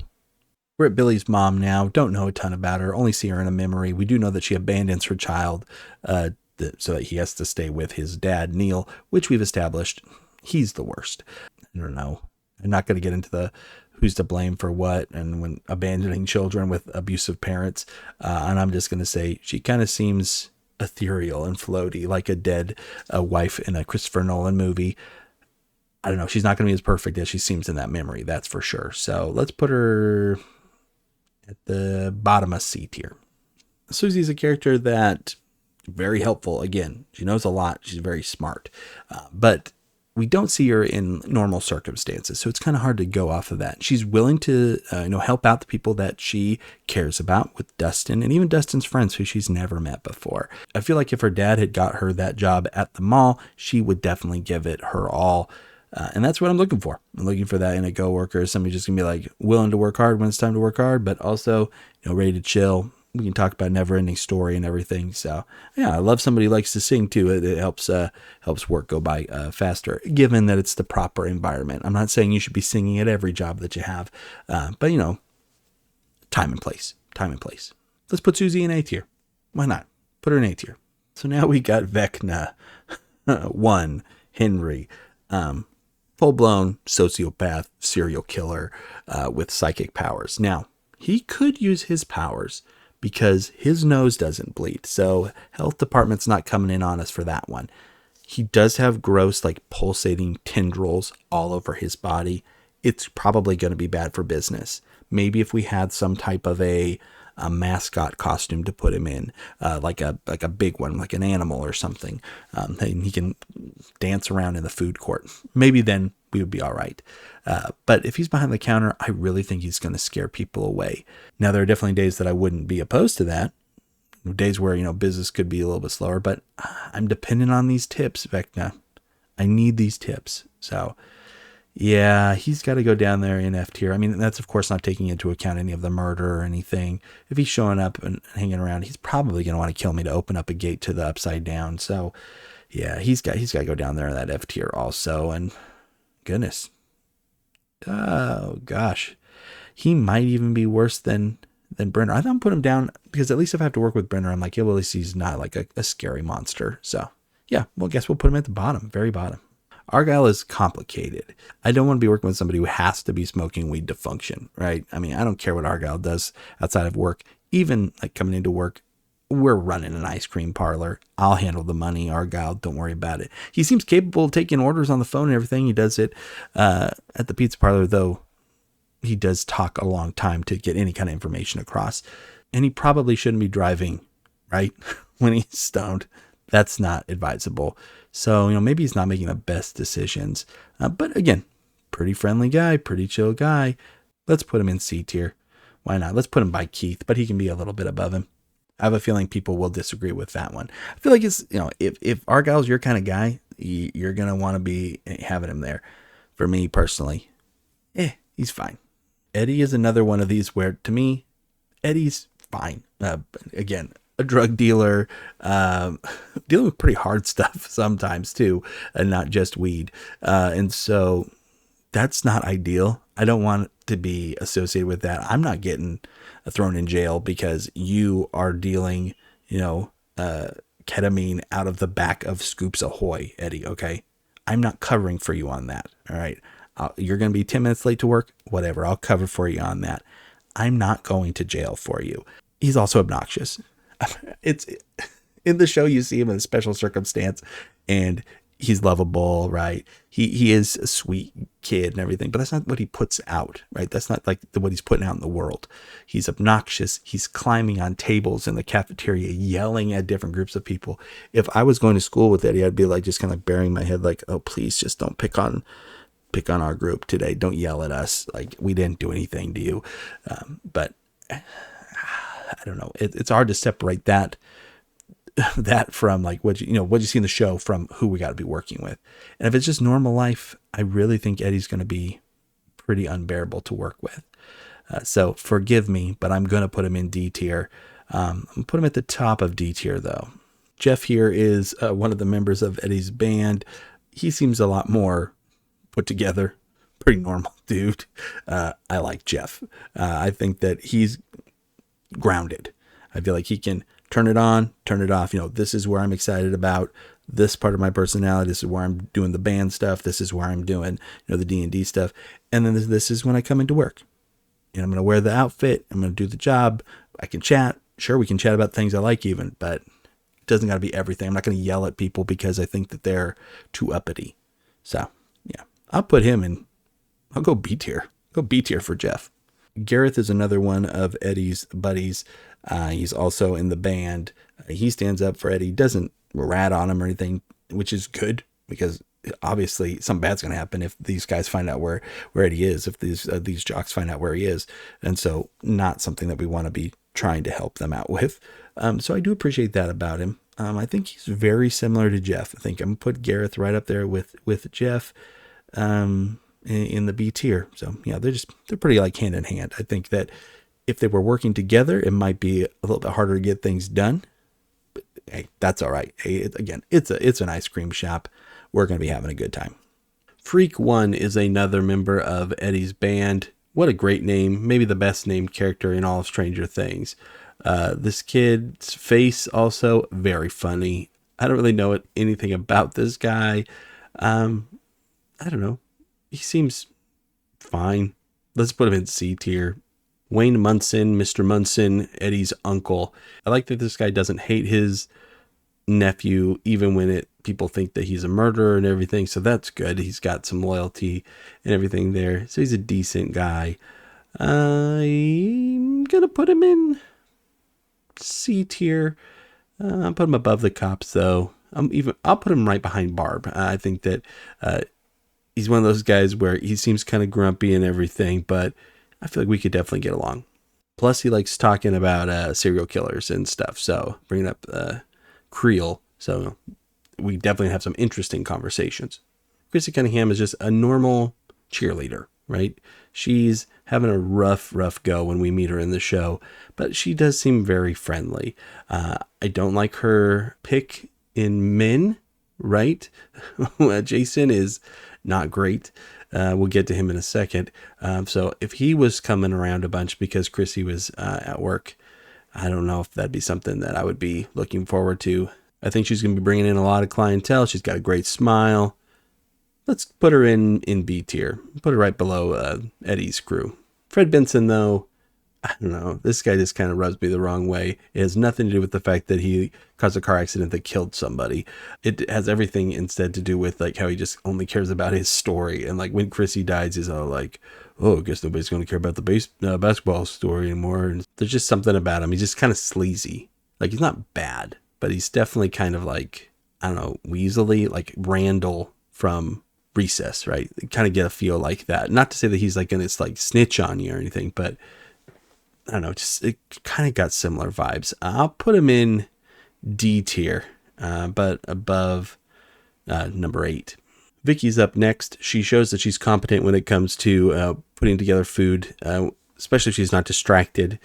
We're at Billy's mom now. Don't know a ton about her. Only see her in a memory. We do know that she abandons her child so that he has to stay with his dad, Neil, which we've established. He's the worst. I don't know. I'm not going to get into the who's to blame for what and when abandoning children with abusive parents. And I'm just going to say she kind of seems ethereal and floaty, like a dead wife in a Christopher Nolan movie. I don't know. She's not going to be as perfect as she seems in that memory. That's for sure. So let's put her at the bottom of C tier. Susie's a character that very helpful. Again, she knows a lot. She's very smart, but we don't see her in normal circumstances. So it's kind of hard to go off of that. She's willing to, help out the people that she cares about with Dustin and even Dustin's friends who she's never met before. I feel like if her dad had got her that job at the mall, she would definitely give it her all. And that's what I'm looking for. I'm looking for that in a coworker. Somebody just gonna be like willing to work hard when it's time to work hard, but also, ready to chill. We can talk about never ending story and everything. So yeah, I love somebody who likes to sing too. It helps work go by faster, given that it's the proper environment. I'm not saying you should be singing at every job that you have, but time and place. Let's put Suzie in A tier. Why not? Put her in A tier. So now we got Vecna, one Henry, full-blown sociopath, serial killer with psychic powers. Now, he could use his powers because his nose doesn't bleed. So health department's not coming in on us for that one. He does have gross, pulsating tendrils all over his body. It's probably going to be bad for business. Maybe if we had some type of a mascot costume to put him in, like a big one, like an animal or something. And he can dance around in the food court. Maybe then we would be all right. But if he's behind the counter, I really think he's going to scare people away. Now, there are definitely days that I wouldn't be opposed to that. Days where, business could be a little bit slower, but I'm dependent on these tips, Vecna. I need these tips. So yeah, he's got to go down there in F tier. I mean, that's of course not taking into account any of the murder or anything. If he's showing up and hanging around, he's probably going to want to kill me to open up a gate to the upside down. So yeah, he's got to go down there in that F tier also. And goodness, oh gosh, he might even be worse than Brenner. I thought I'd put him down because at least if I have to work with Brenner, I'm like, yeah, well, at least he's not like a scary monster. So yeah, well, I guess we'll put him at the bottom, very bottom. Argyle is complicated. I don't want to be working with somebody who has to be smoking weed to function, right? I mean, I don't care what Argyle does outside of work. Even coming into work, we're running an ice cream parlor. I'll handle the money, Argyle. Don't worry about it. He seems capable of taking orders on the phone and everything. He does it at the pizza parlor, though. He does talk a long time to get any kind of information across. And he probably shouldn't be driving, right? When he's stoned. That's not advisable. So, maybe he's not making the best decisions. But again, pretty friendly guy, pretty chill guy. Let's put him in C tier. Why not? Let's put him by Keith, but he can be a little bit above him. I have a feeling people will disagree with that one. I feel like it's, if Argyle's your kind of guy, you're going to want to be having him there. For me personally, he's fine. Eddie is another one of these where, to me, Eddie's fine. Again, a drug dealer, dealing with pretty hard stuff sometimes too, and not just weed. And so that's not ideal. I don't want to be associated with that. I'm not getting thrown in jail because you are dealing, ketamine out of the back of Scoops Ahoy, Eddie. Okay. I'm not covering for you on that. All right. You're going to be 10 minutes late to work, whatever. I'll cover for you on that. I'm not going to jail for you. He's also obnoxious. It's in the show, you see him in a special circumstance and he's lovable, right? He is a sweet kid and everything, but that's not what he puts out, right? That's not like what he's putting out in the world. He's obnoxious. He's climbing on tables in the cafeteria, yelling at different groups of people. If I was going to school with Eddie, I'd be like, just kind of burying my head like, oh, please just don't pick on our group today. Don't yell at us. Like we didn't do anything to you. But I don't know. It's hard to separate that from like what you see in the show from who we got to be working with. And if it's just normal life, I really think Eddie's going to be pretty unbearable to work with. So forgive me, but I'm going to put him in D tier. I'm going to put him at the top of D tier, though. Jeff here is one of the members of Eddie's band. He seems a lot more put together, pretty normal dude. I like Jeff. I think that he's grounded. I feel like he can turn it on, turn it off. This is where I'm excited about this part of my personality. This is where I'm doing the band stuff. This is where I'm doing, the D&D stuff. And then this is when I come into work. I'm going to wear the outfit. I'm going to do the job. I can chat. Sure, we can chat about things I like even, but it doesn't got to be everything. I'm not going to yell at people because I think that they're too uppity. So, yeah, I'll put him in. I'll go B tier. Go B tier for Jeff. Gareth is another one of Eddie's buddies. He's also in the band. He stands up for Eddie, doesn't rat on him or anything, which is good because obviously something bad's going to happen if these guys find out where Eddie is, if these jocks find out where he is. And so not something that we want to be trying to help them out with. So I do appreciate that about him. I think he's very similar to Jeff. I think I'm going to put Gareth right up there with Jeff in the B tier. So yeah, they're pretty like hand in hand. I think that if they were working together, it might be a little bit harder to get things done. But hey, that's all right. Hey, it's an ice cream shop. We're going to be having a good time. Freak 1 is another member of Eddie's band. What a great name. Maybe the best named character in all of Stranger Things. This kid's face also very funny. I don't really know anything about this guy. I don't know. He seems fine. Let's put him in C tier. Wayne Munson, Mr. Munson, Eddie's uncle. I like that this guy doesn't hate his nephew, even when people think that he's a murderer and everything. So that's good. He's got some loyalty and everything there. So he's a decent guy. I'm going to put him in C tier. I'll put him above the cops, though. I'll put him right behind Barb. I think that he's one of those guys where he seems kind of grumpy and everything, but I feel like we could definitely get along. Plus, he likes talking about serial killers and stuff. So bringing up Creel. So we definitely have some interesting conversations. Chrissy Cunningham is just a normal cheerleader, right? She's having a rough go when we meet her in the show, but she does seem very friendly. I don't like her pick in men, right? Jason is not great. We'll get to him in a second. So if he was coming around a bunch because Chrissy was at work, I don't know if that'd be something that I would be looking forward to. I think she's going to be bringing in a lot of clientele. She's got a great smile. Let's put her in B tier. Put her right below Eddie's crew. Fred Benson, though, I don't know. This guy just kind of rubs me the wrong way. It has nothing to do with the fact that he caused a car accident that killed somebody. It has everything instead to do with like how he just only cares about his story. And like when Chrissy dies, he's all like, oh, I guess nobody's going to care about the basketball story anymore. And there's just something about him. He's just kind of sleazy. Like he's not bad, but he's definitely kind of like, I don't know, weaselly, like Randall from Recess, right? Kind of get a feel like that. Not to say that he's like going to like snitch on you or anything, but I don't know, just it kind of got similar vibes. I'll put him in D tier, but above number 8. Vicky's up next. She shows that she's competent when it comes to putting together food, especially if she's not distracted.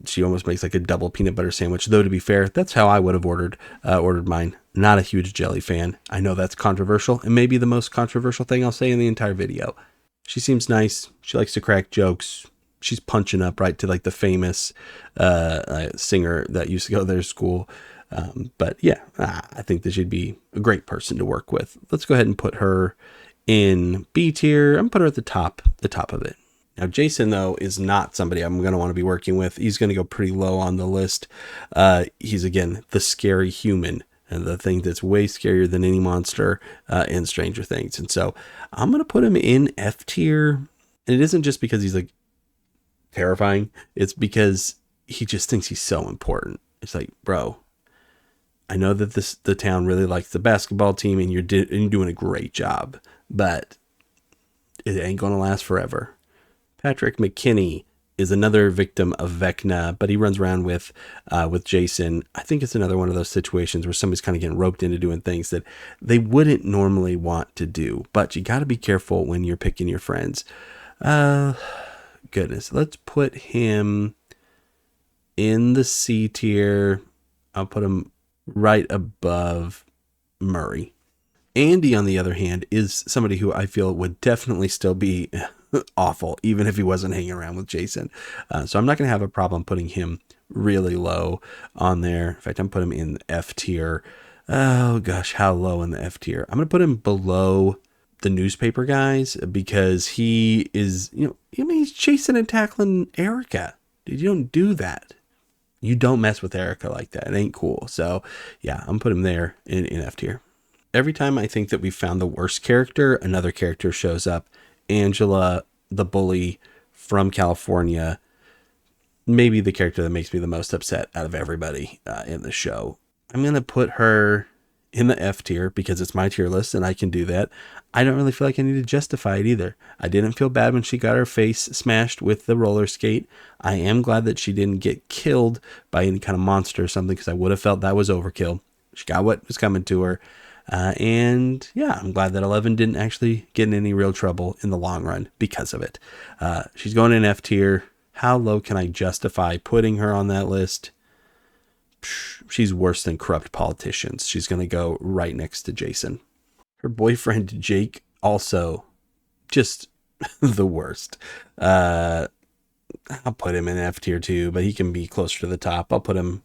She almost makes like a double peanut butter sandwich. Though to be fair, that's how I would have ordered mine. Not a huge jelly fan. I know that's controversial, and maybe the most controversial thing I'll say in the entire video. She seems nice. She likes to crack jokes. She's punching up right to like the famous singer that used to go to their school. But yeah, I think that she'd be a great person to work with. Let's go ahead and put her in B tier. I'm going to put her at the top of it. Now, Jason, though, is not somebody I'm going to want to be working with. He's going to go pretty low on the list. He's, again, the scary human, and the thing that's way scarier than any monster in Stranger Things. And so I'm going to put him in F tier. And it isn't just because he's like terrifying. It's because he just thinks he's so important. It's like, bro, I know that the town really likes the basketball team, and you're doing a great job, but it ain't going to last forever. Patrick McKinney is another victim of Vecna, but he runs around with Jason. I think it's another one of those situations where somebody's kind of getting roped into doing things that they wouldn't normally want to do. But you got to be careful when you're picking your friends. Goodness, let's put him in the C tier. I'll put him right above Murray. Andy, on the other hand, is somebody who I feel would definitely still be awful, even if he wasn't hanging around with Jason. So I'm not going to have a problem putting him really low on there. In fact, I'm putting him in the F tier. Oh gosh, how low in the F tier? I'm going to put him below the newspaper guys because he is, he's chasing and tackling Erica. Dude, you don't do that. You don't mess with Erica like that. It ain't cool. So yeah, I'm putting him there in F tier. Every time I think that we've found the worst character, another character shows up. Angela, the bully from California, maybe the character that makes me the most upset out of everybody in the show. I'm going to put her in the F tier because it's my tier list and I can do that. I don't really feel like I need to justify it either. I didn't feel bad when she got her face smashed with the roller skate. I am glad that she didn't get killed by any kind of monster or something because I would have felt that was overkill. She got what was coming to her. And yeah, I'm glad that 11 didn't actually get in any real trouble in the long run because of it. She's going in F tier. How low can I justify putting her on that list? She's worse than corrupt politicians. She's going to go right next to Jason. Her boyfriend, Jake, also just the worst. I'll put him in F tier too, but he can be closer to the top. I'll put him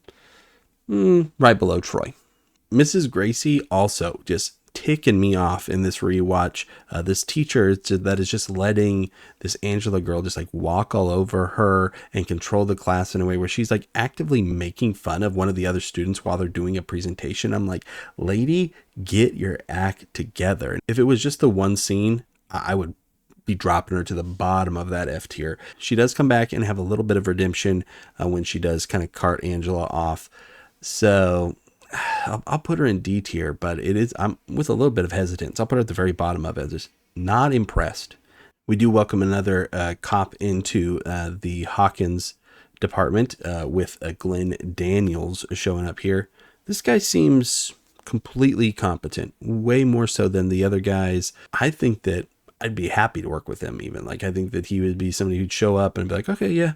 right below Troy. Mrs. Gracie also just ticking me off in this rewatch. This teacher that is just letting this Angela girl just like walk all over her and control the class in a way where she's like actively making fun of one of the other students while they're doing a presentation. I'm like, lady, get your act together. If it was just the one scene, I would be dropping her to the bottom of that F tier. She does come back and have a little bit of redemption when she does kind of cart Angela off. So I'll put her in D tier, but I'm with a little bit of hesitance. I'll put her at the very bottom of it. Just not impressed. We do welcome another cop into the Hawkins department with Glenn Daniels showing up here. This guy seems completely competent, way more so than the other guys. I think that I'd be happy to work with him even. Like, I think that he would be somebody who'd show up and be like, okay, yeah,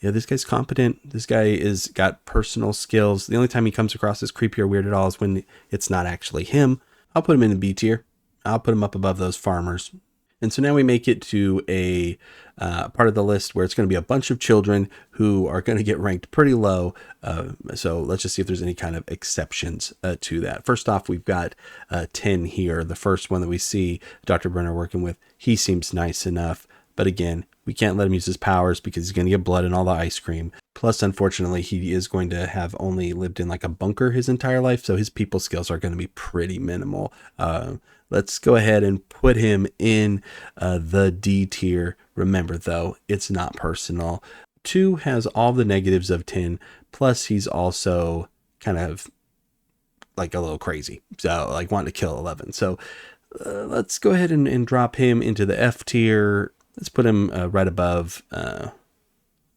this guy's competent. This guy is got personal skills. The only time he comes across as creepy or weird at all is when it's not actually him. I'll put him in the B tier. I'll put him up above those farmers. And so now we make it to a part of the list where it's going to be a bunch of children who are going to get ranked pretty low. So let's just see if there's any kind of exceptions to that. First off, we've got 10 here. The first one that we see Dr. Brenner working with, he seems nice enough. But again, we can't let him use his powers because he's going to get blood in all the ice cream. Plus, unfortunately, he is going to have only lived in like a bunker his entire life. So his people skills are going to be pretty minimal. Let's go ahead and put him in the D tier. Remember, though, it's not personal. 2 has all the negatives of 10. Plus, he's also kind of like a little crazy. So like wanting to kill 11. So let's go ahead and drop him into the F tier. Let's put him right above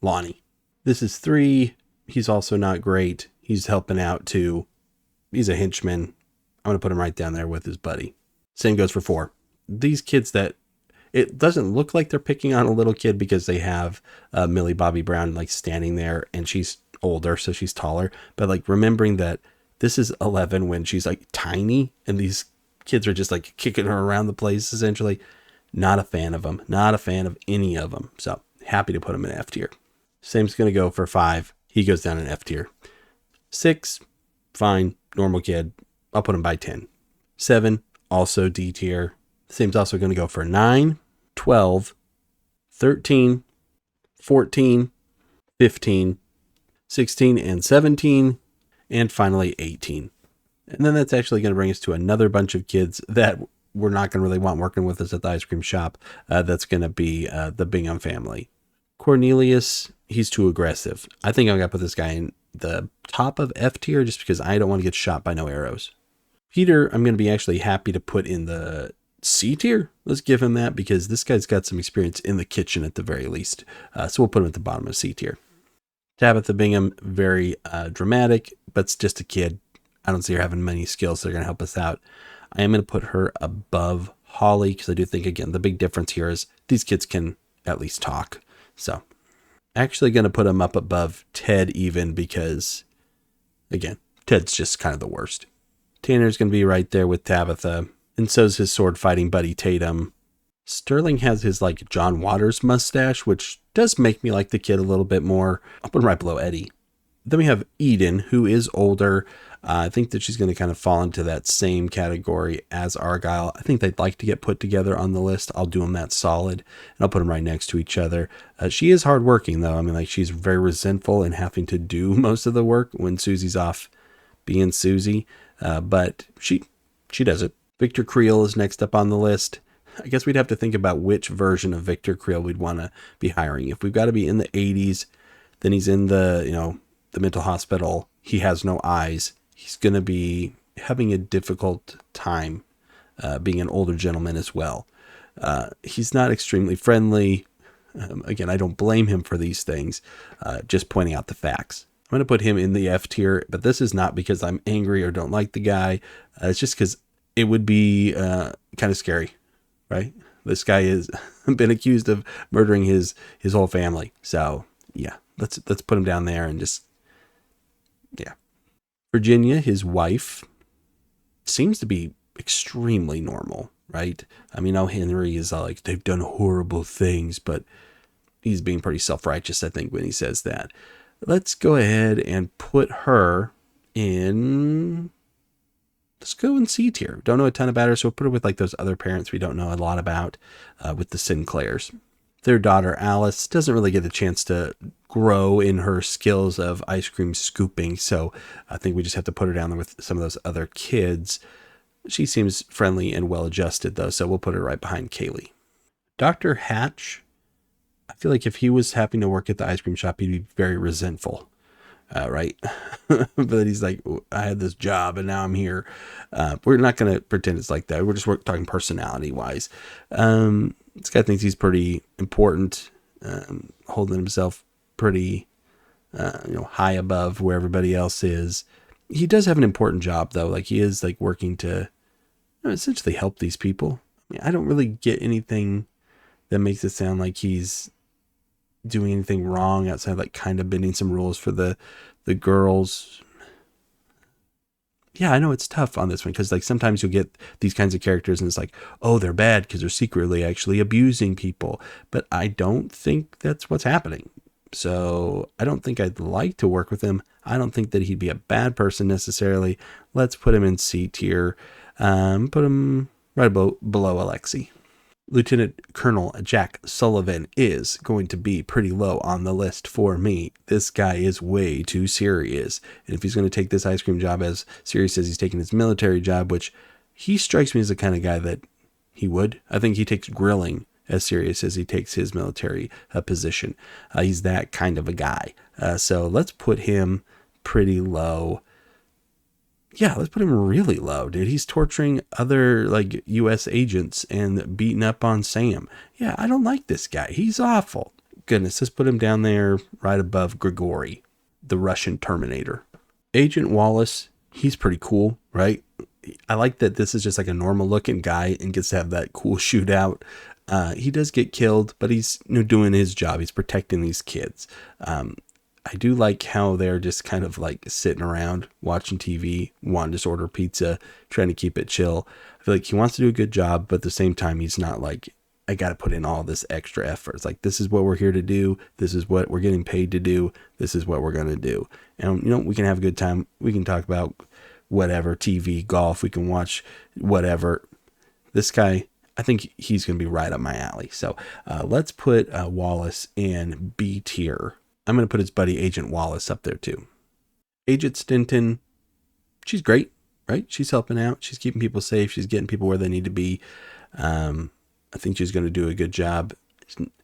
Lonnie. This is 3. He's also not great. He's helping out too. He's a henchman. I'm going to put him right down there with his buddy. Same goes for 4. These kids that it doesn't look like they're picking on a little kid because they have Millie Bobby Brown like standing there and she's older, so she's taller. But like remembering that this is 11 when she's like tiny and these kids are just like kicking her around the place essentially. Not a fan of them. Not a fan of any of them. So happy to put him in F tier. Same's going to go for 5. He goes down in F tier. 6, fine, normal kid. I'll put him by 10. 7, also D tier. Same's also going to go for 9, 12, 13, 14, 15, 16, and 17, and finally 18. And then that's actually going to bring us to another bunch of kids that we're not going to really want working with us at the ice cream shop. That's going to be the Bingham family. Cornelius, he's too aggressive. I think I'm going to put this guy in the top of F tier just because I don't want to get shot by no arrows. Peter, I'm going to be actually happy to put in the C tier. Let's give him that because this guy's got some experience in the kitchen at the very least. So we'll put him at the bottom of C tier. Tabitha Bingham, very dramatic, but it's just a kid. I don't see her having many skills that are going to help us out. I am going to put her above Holly because I do think, again, the big difference here is these kids can at least talk. So actually going to put him up above Ted even because, again, Ted's just kind of the worst. Tanner's going to be right there with Tabitha, and so's his sword fighting buddy Tatum. Sterling has his like John Waters mustache, which does make me like the kid a little bit more. I'll put him right below Eddie. Then we have Eden, who is older. I think that she's going to kind of fall into that same category as Argyle. I think they'd like to get put together on the list. I'll do them that solid, and I'll put them right next to each other. She is hardworking, though. I mean, like she's very resentful and having to do most of the work when Susie's off being Susie, but she does it. Victor Creel is next up on the list. I guess we'd have to think about which version of Victor Creel we'd want to be hiring. If we've got to be in the 80s, then he's in the mental hospital. He has no eyes. He's going to be having a difficult time being an older gentleman as well. He's not extremely friendly. Again, I don't blame him for these things, just pointing out the facts. I'm going to put him in the F tier, but this is not because I'm angry or don't like the guy. It's just because it would be kind of scary. Right? This guy has been accused of murdering his whole family. So yeah, let's put him down there and just, yeah. Virginia, his wife, seems to be extremely normal, right? I mean, now Henry is like, they've done horrible things, but he's being pretty self-righteous, I think, when he says that. Let's go ahead and put her in... Let's go in C tier. Don't know a ton about her, so we'll put her with like those other parents we don't know a lot about with the Sinclairs. Their daughter, Alice, doesn't really get a chance to grow in her skills of ice cream scooping, so I think we just have to put her down there with some of those other kids. She seems friendly and well-adjusted, though, so we'll put her right behind Kaylee. Dr. Hatch, I feel like if he was having to work at the ice cream shop, he'd be very resentful. Right? But he's like, I had this job and now I'm here. We're not going to pretend it's like that. We're just talking personality wise. This guy thinks he's pretty important, holding himself pretty, high above where everybody else is. He does have an important job though. Like he is like working to essentially help these people. I mean, I don't really get anything that makes it sound like he's doing anything wrong outside like kind of bending some rules for the girls. Yeah, I know it's tough on this one because like sometimes you'll get these kinds of characters and it's like, oh, they're bad because they're secretly actually abusing people. But I don't think that's what's happening. So I don't think I'd like to work with him. I don't think that he'd be a bad person necessarily. Let's put him in C tier. Put him right below Alexi. Lieutenant Colonel Jack Sullivan is going to be pretty low on the list for me. This guy is way too serious. And if he's going to take this ice cream job as serious as he's taking his military job, which he strikes me as the kind of guy that he would, I think he takes grilling as serious as he takes his military position. He's that kind of a guy. So let's put him pretty low. Yeah, let's put him really low, dude. He's torturing other like U.S. agents and beating up on Sam. Yeah, I don't like this guy. He's awful. Goodness, let's put him down there right above Grigori, the Russian Terminator. Agent Wallace, he's pretty cool, right? I like that this is just like a normal looking guy and gets to have that cool shootout. He does get killed, but he's doing his job. He's protecting these kids. I do like how they're just kind of like sitting around watching TV, wanting to order pizza, trying to keep it chill. I feel like he wants to do a good job, but at the same time, he's not like, I got to put in all this extra effort. It's like, this is what we're here to do. This is what we're getting paid to do. This is what we're going to do. And, we can have a good time. We can talk about whatever, TV, golf. We can watch whatever. This guy, I think he's going to be right up my alley. So let's put Wallace in B tier. I'm going to put his buddy Agent Wallace up there too. Agent Stinton, she's great, right? She's helping out. She's keeping people safe. She's getting people where they need to be. I think she's going to do a good job.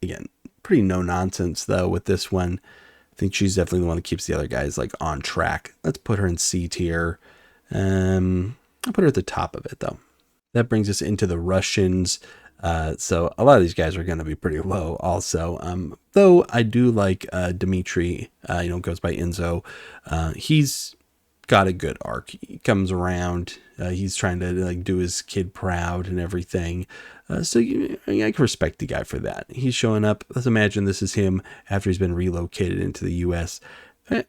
Again, pretty no nonsense though with this one. I think she's definitely the one that keeps the other guys like on track. Let's put her in C tier. I'll put her at the top of it though. That brings us into the Russians. So a lot of these guys are going to be pretty low also. Though I do like Dmitri, goes by Enzo. He's got a good arc. He comes around. He's trying to like do his kid proud and everything. I can respect the guy for that. He's showing up. Let's imagine this is him after he's been relocated into the U.S. I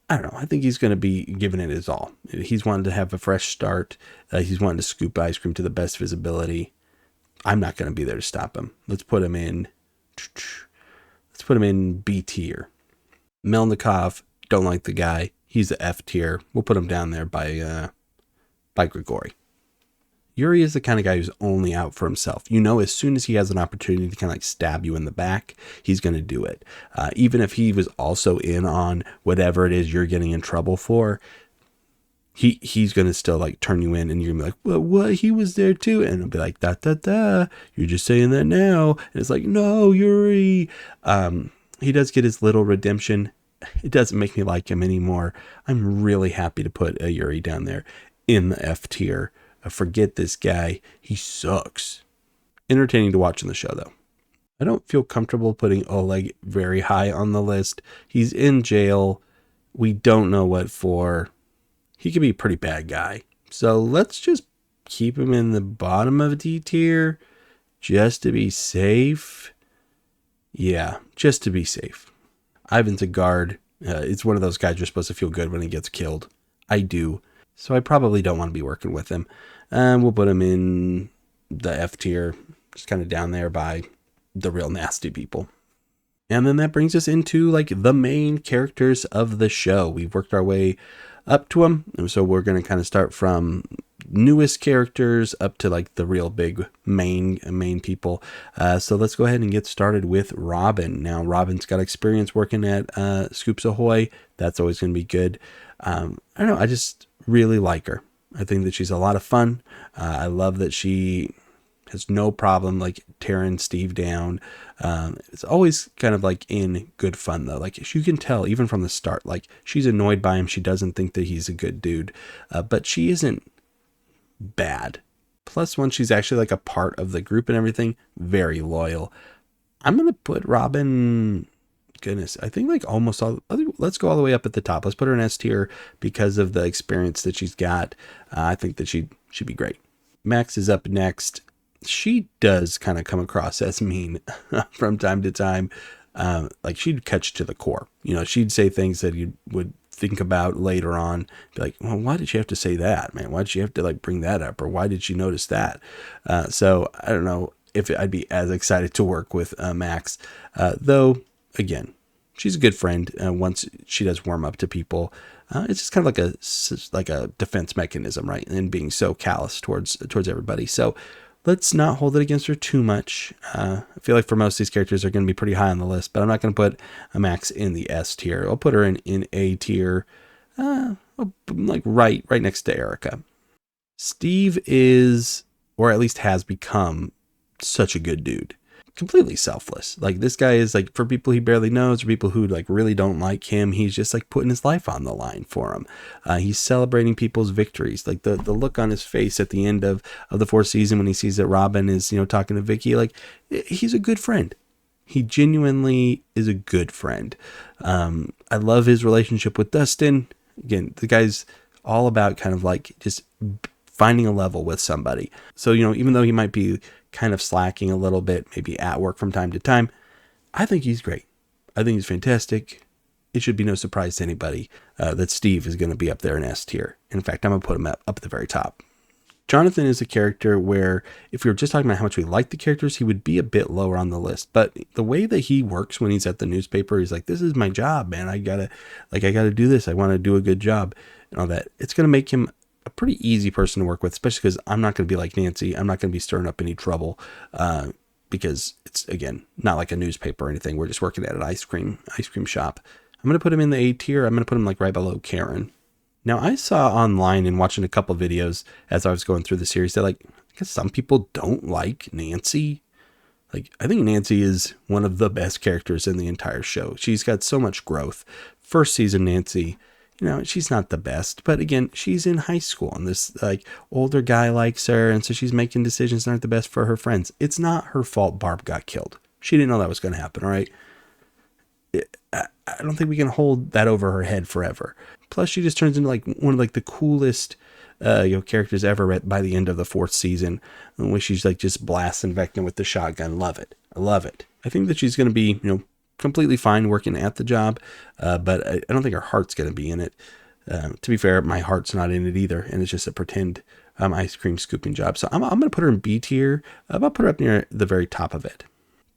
don't know. I think he's going to be giving it his all. He's wanting to have a fresh start. He's wanting to scoop ice cream to the best visibility. I'm not going to be there to stop him. Let's put him in B tier. Melnikov, don't like the guy. He's the F tier. We'll put him down there by Grigori. Yuri is the kind of guy who's only out for himself. As soon as he has an opportunity to kind of like stab you in the back, he's going to do it. Even if he was also in on whatever it is you're getting in trouble for, he's going to still like turn you in, and you're going to be like, well, what? He was there too. And it'll be like, you're just saying that now. And it's like, no, Yuri. He does get his little redemption. It doesn't make me like him anymore. I'm really happy to put a Yuri down there in the F tier. Forget this guy. He sucks. Entertaining to watch in the show, though. I don't feel comfortable putting Oleg very high on the list. He's in jail. We don't know what for. He could be a pretty bad guy. So let's just keep him in the bottom of D tier just to be safe. Yeah, just to be safe. Ivan's a guard. It's one of those guys you're supposed to feel good when he gets killed. I do. So I probably don't want to be working with him. We'll put him in the F tier, just kind of down there by the real nasty people. And then that brings us into like the main characters of the show. We've worked our way up to them. And so we're going to kind of start from newest characters up to like the real big main people. So let's go ahead and get started with Robin. Now, Robin's got experience working at Scoops Ahoy. That's always going to be good. I don't know. I just really like her. I think that she's a lot of fun. I love that she has no problem like tearing Steve down. It's always kind of like in good fun though. Like you can tell even from the start, like she's annoyed by him. She doesn't think that he's a good dude, but she isn't bad. Plus, when she's actually like a part of the group and everything, very loyal. I'm going to put Robin, goodness, I think like almost all, let's go all the way up at the top. Let's put her in S tier because of the experience that she's got. I think that she'd be great. Max is up next. She does kind of come across as mean from time to time. Like she'd catch to the core. She'd say things that you would think about later on. Be like, well, why did she have to say that, man? Why did she have to like bring that up? Or why did she notice that? So I don't know if I'd be as excited to work with Max. Though, again, she's a good friend. Once she does warm up to people, it's just kind of like a defense mechanism, right? And being so callous towards everybody. So let's not hold it against her too much. I feel like for most of these characters are going to be pretty high on the list, but I'm not going to put a Max in the S tier. I'll put her in A tier, like right next to Erica. Steve is, or at least has become, such a good dude. Completely selfless. Like this guy is like, for people he barely knows or people who like really don't like him, he's just like putting his life on the line for him. He's celebrating people's victories. Like the look on his face at the end of the fourth season when he sees that Robin is, talking to Vicky, like he's a good friend. He genuinely is a good friend. I love his relationship with Dustin. Again, the guy's all about kind of like just finding a level with somebody. So, even though he might be kind of slacking a little bit, maybe at work from time to time, I think he's great. I think he's fantastic. It should be no surprise to anybody that Steve is going to be up there in S tier. In fact, I'm going to put him up at the very top. Jonathan is a character where if we were just talking about how much we like the characters, he would be a bit lower on the list. But the way that he works when he's at the newspaper, he's like, this is my job, man. I gotta do this. I want to do a good job and all that. It's going to make him a pretty easy person to work with, especially because I'm not going to be like Nancy. I'm not going to be stirring up any trouble because it's, again, not like a newspaper or anything. We're just working at an ice cream shop. I'm going to put him in the A tier. I'm going to put him like right below Karen. Now, I saw online and watching a couple videos as I was going through the series that like, I guess some people don't like Nancy. Like, I think Nancy is one of the best characters in the entire show. She's got so much growth. First season Nancy, she's not the best, but again, she's in high school and this like older guy likes her. And so she's making decisions that aren't the best for her friends. It's not her fault Barb got killed. She didn't know that was going to happen. All right. I don't think we can hold that over her head forever. Plus she just turns into like one of like the coolest, characters ever by the end of the 4th season, in which she's like just blasting Vecna with the shotgun. Love it. I love it. I think that she's going to be, completely fine working at the job, but I don't think her heart's going to be in it. To be fair, my heart's not in it either, and it's just a pretend ice cream scooping job. So I'm going to put her in B tier. I'll put her up near the very top of it.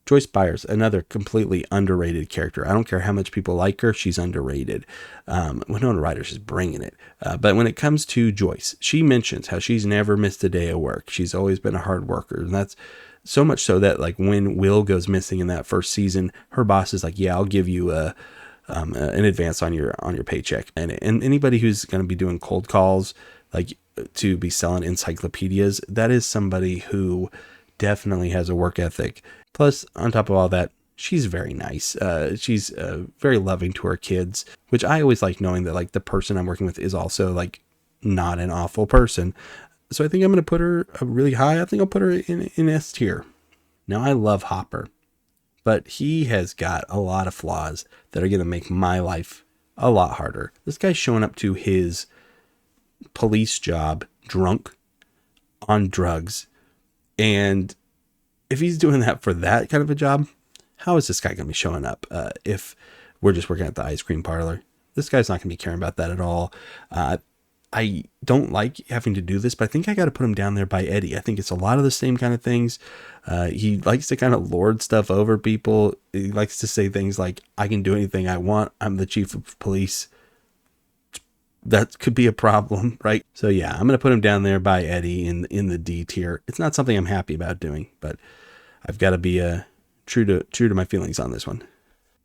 Joyce Byers, another completely underrated character. I don't care how much people like her, she's underrated. Winona Ryder's is bringing it. But when it comes to Joyce, she mentions how she's never missed a day of work. She's always been a hard worker, and that's so much so that like when Will goes missing in that first season, her boss is like, "Yeah, I'll give you an advance on your paycheck." And anybody who's going to be doing cold calls, like to be selling encyclopedias, that is somebody who definitely has a work ethic. Plus, on top of all that, she's very nice. She's very loving to her kids, which I always like knowing that like the person I'm working with is also like not an awful person. So I think I'm going to put her really high. I think I'll put her in S tier. Now, I love Hopper, but he has got a lot of flaws that are going to make my life a lot harder. This guy's showing up to his police job drunk, on drugs, and if he's doing that for that kind of a job, how is this guy going to be showing up if we're just working at the ice cream parlor? This guy's not going to be caring about that at all. I don't like having to do this, but I think I got to put him down there by Eddie. I think it's a lot of the same kind of things. He likes to kind of lord stuff over people. He likes to say things like, "I can do anything I want. I'm the chief of police." That could be a problem, right? So yeah, I'm going to put him down there by Eddie in the D tier. It's not something I'm happy about doing, but I've got to be true to my feelings on this one.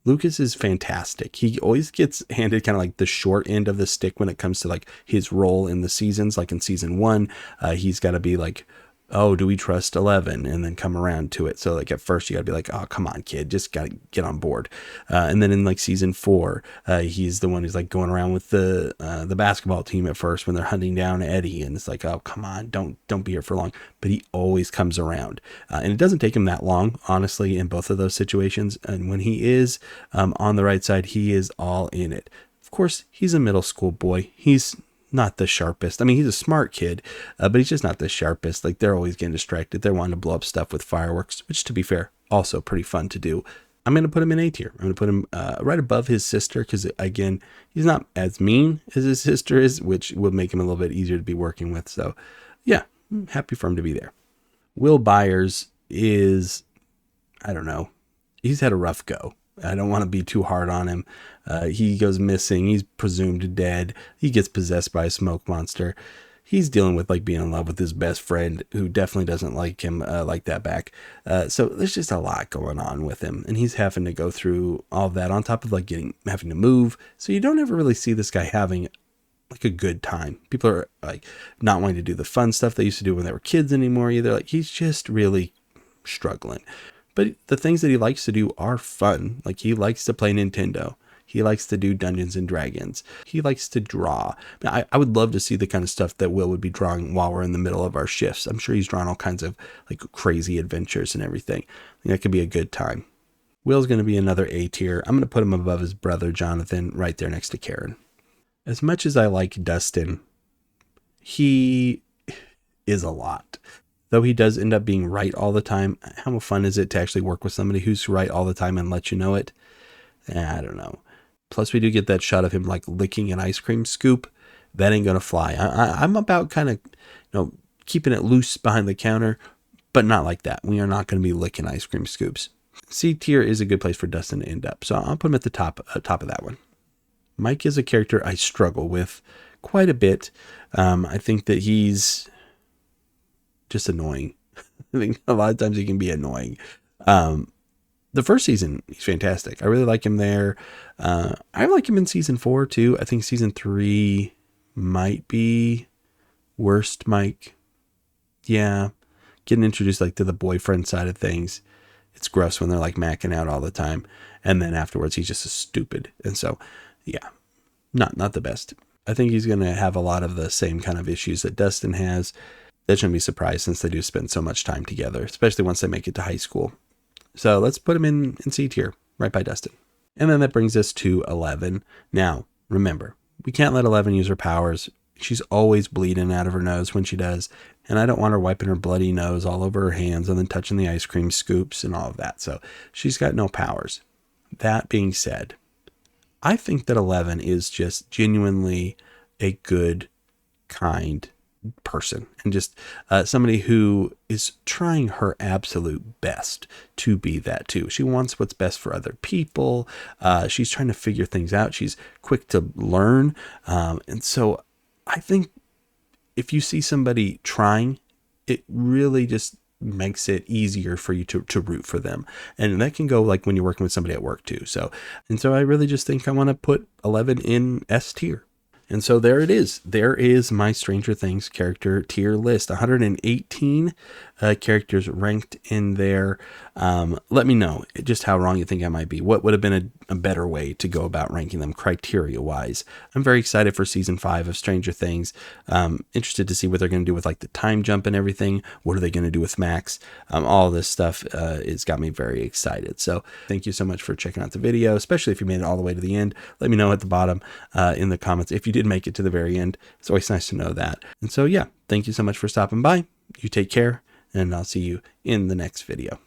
Lucas is fantastic. He always gets handed kind of like the short end of the stick when it comes to like his role in the seasons. Like in season 1, he's got to be like, "Oh, do we trust 11?" and then come around to it. So like at first you gotta be like, "Oh, come on, kid, just gotta get on board." And then in like season 4, he's the one who's like going around with the basketball team at first when they're hunting down Eddie, and it's like, "Oh, come on, don't be here for long." But he always comes around, and it doesn't take him that long, honestly, in both of those situations. And when he is on the right side, he is all in it. Of course, he's a middle school boy. He's not the sharpest. I mean, he's a smart kid, but he's just not the sharpest. Like, they're always getting distracted. They're wanting to blow up stuff with fireworks, which, to be fair, also pretty fun to do. I'm going to put him in A tier. I'm going to put him right above his sister because, again, he's not as mean as his sister is, which will make him a little bit easier to be working with. So, yeah, I'm happy for him to be there. Will Byers is, I don't know, he's had a rough go. I don't want to be too hard on him. He goes missing. He's presumed dead. He gets possessed by a smoke monster. He's dealing with like being in love with his best friend who definitely doesn't like him like that back. So there's just a lot going on with him, and he's having to go through all of that on top of like having to move. So you don't ever really see this guy having like a good time. People are like not wanting to do the fun stuff they used to do when they were kids anymore either. Like, he's just really struggling. But the things that he likes to do are fun. Like, he likes to play Nintendo. He likes to do Dungeons and Dragons. He likes to draw. I would love to see the kind of stuff that Will would be drawing while we're in the middle of our shifts. I'm sure he's drawing all kinds of like crazy adventures and everything. I think that could be a good time. Will's going to be another A tier. I'm going to put him above his brother Jonathan, right there next to Karen. As much as I like Dustin, he is a lot. Though he does end up being right all the time, how fun is it to actually work with somebody who's right all the time and let you know it? I don't know. Plus, we do get that shot of him like licking an ice cream scoop. That ain't gonna fly. I'm about kind of, keeping it loose behind the counter, but not like that. We are not going to be licking ice cream scoops. C tier is a good place for Dustin to end up, so I'll put him at the top of that one. Mike is a character I struggle with quite a bit. I think that he's just annoying. I think a lot of times he can be annoying. The first season, he's fantastic. I really like him there. I like him in season 4 too. I think season 3 might be worst Mike. Yeah. Getting introduced like to the boyfriend side of things. It's gross when they're like macking out all the time. And then afterwards, he's just a stupid. And so, yeah, not the best. I think he's going to have a lot of the same kind of issues that Dustin has. That shouldn't be surprised since they do spend so much time together, especially once they make it to high school. So let's put him in C tier, right by Dustin. And then that brings us to 11. Now, remember, we can't let 11 use her powers. She's always bleeding out of her nose when she does. And I don't want her wiping her bloody nose all over her hands and then touching the ice cream scoops and all of that. So she's got no powers. That being said, I think that 11 is just genuinely a good, kind person and just somebody who is trying her absolute best to be that too. She wants what's best for other people. She's trying to figure things out. She's quick to learn. And so I think if you see somebody trying, it really just makes it easier for you to root for them. And that can go like when you're working with somebody at work too. So I really just think I want to put 11 in S tier. And so there it is. There is my Stranger Things character tier list. 118 characters ranked in there. Let me know just how wrong you think I might be. What would have been a better way to go about ranking them criteria-wise? I'm very excited for season 5 of Stranger Things. Interested to see what they're going to do with like the time jump and everything. What are they going to do with Max? All this stuff has got me very excited. So thank you so much for checking out the video, especially if you made it all the way to the end. Let me know at the bottom in the comments if you did make it to the very end. It's always nice to know that. And so, yeah, thank you so much for stopping by. You take care, and I'll see you in the next video.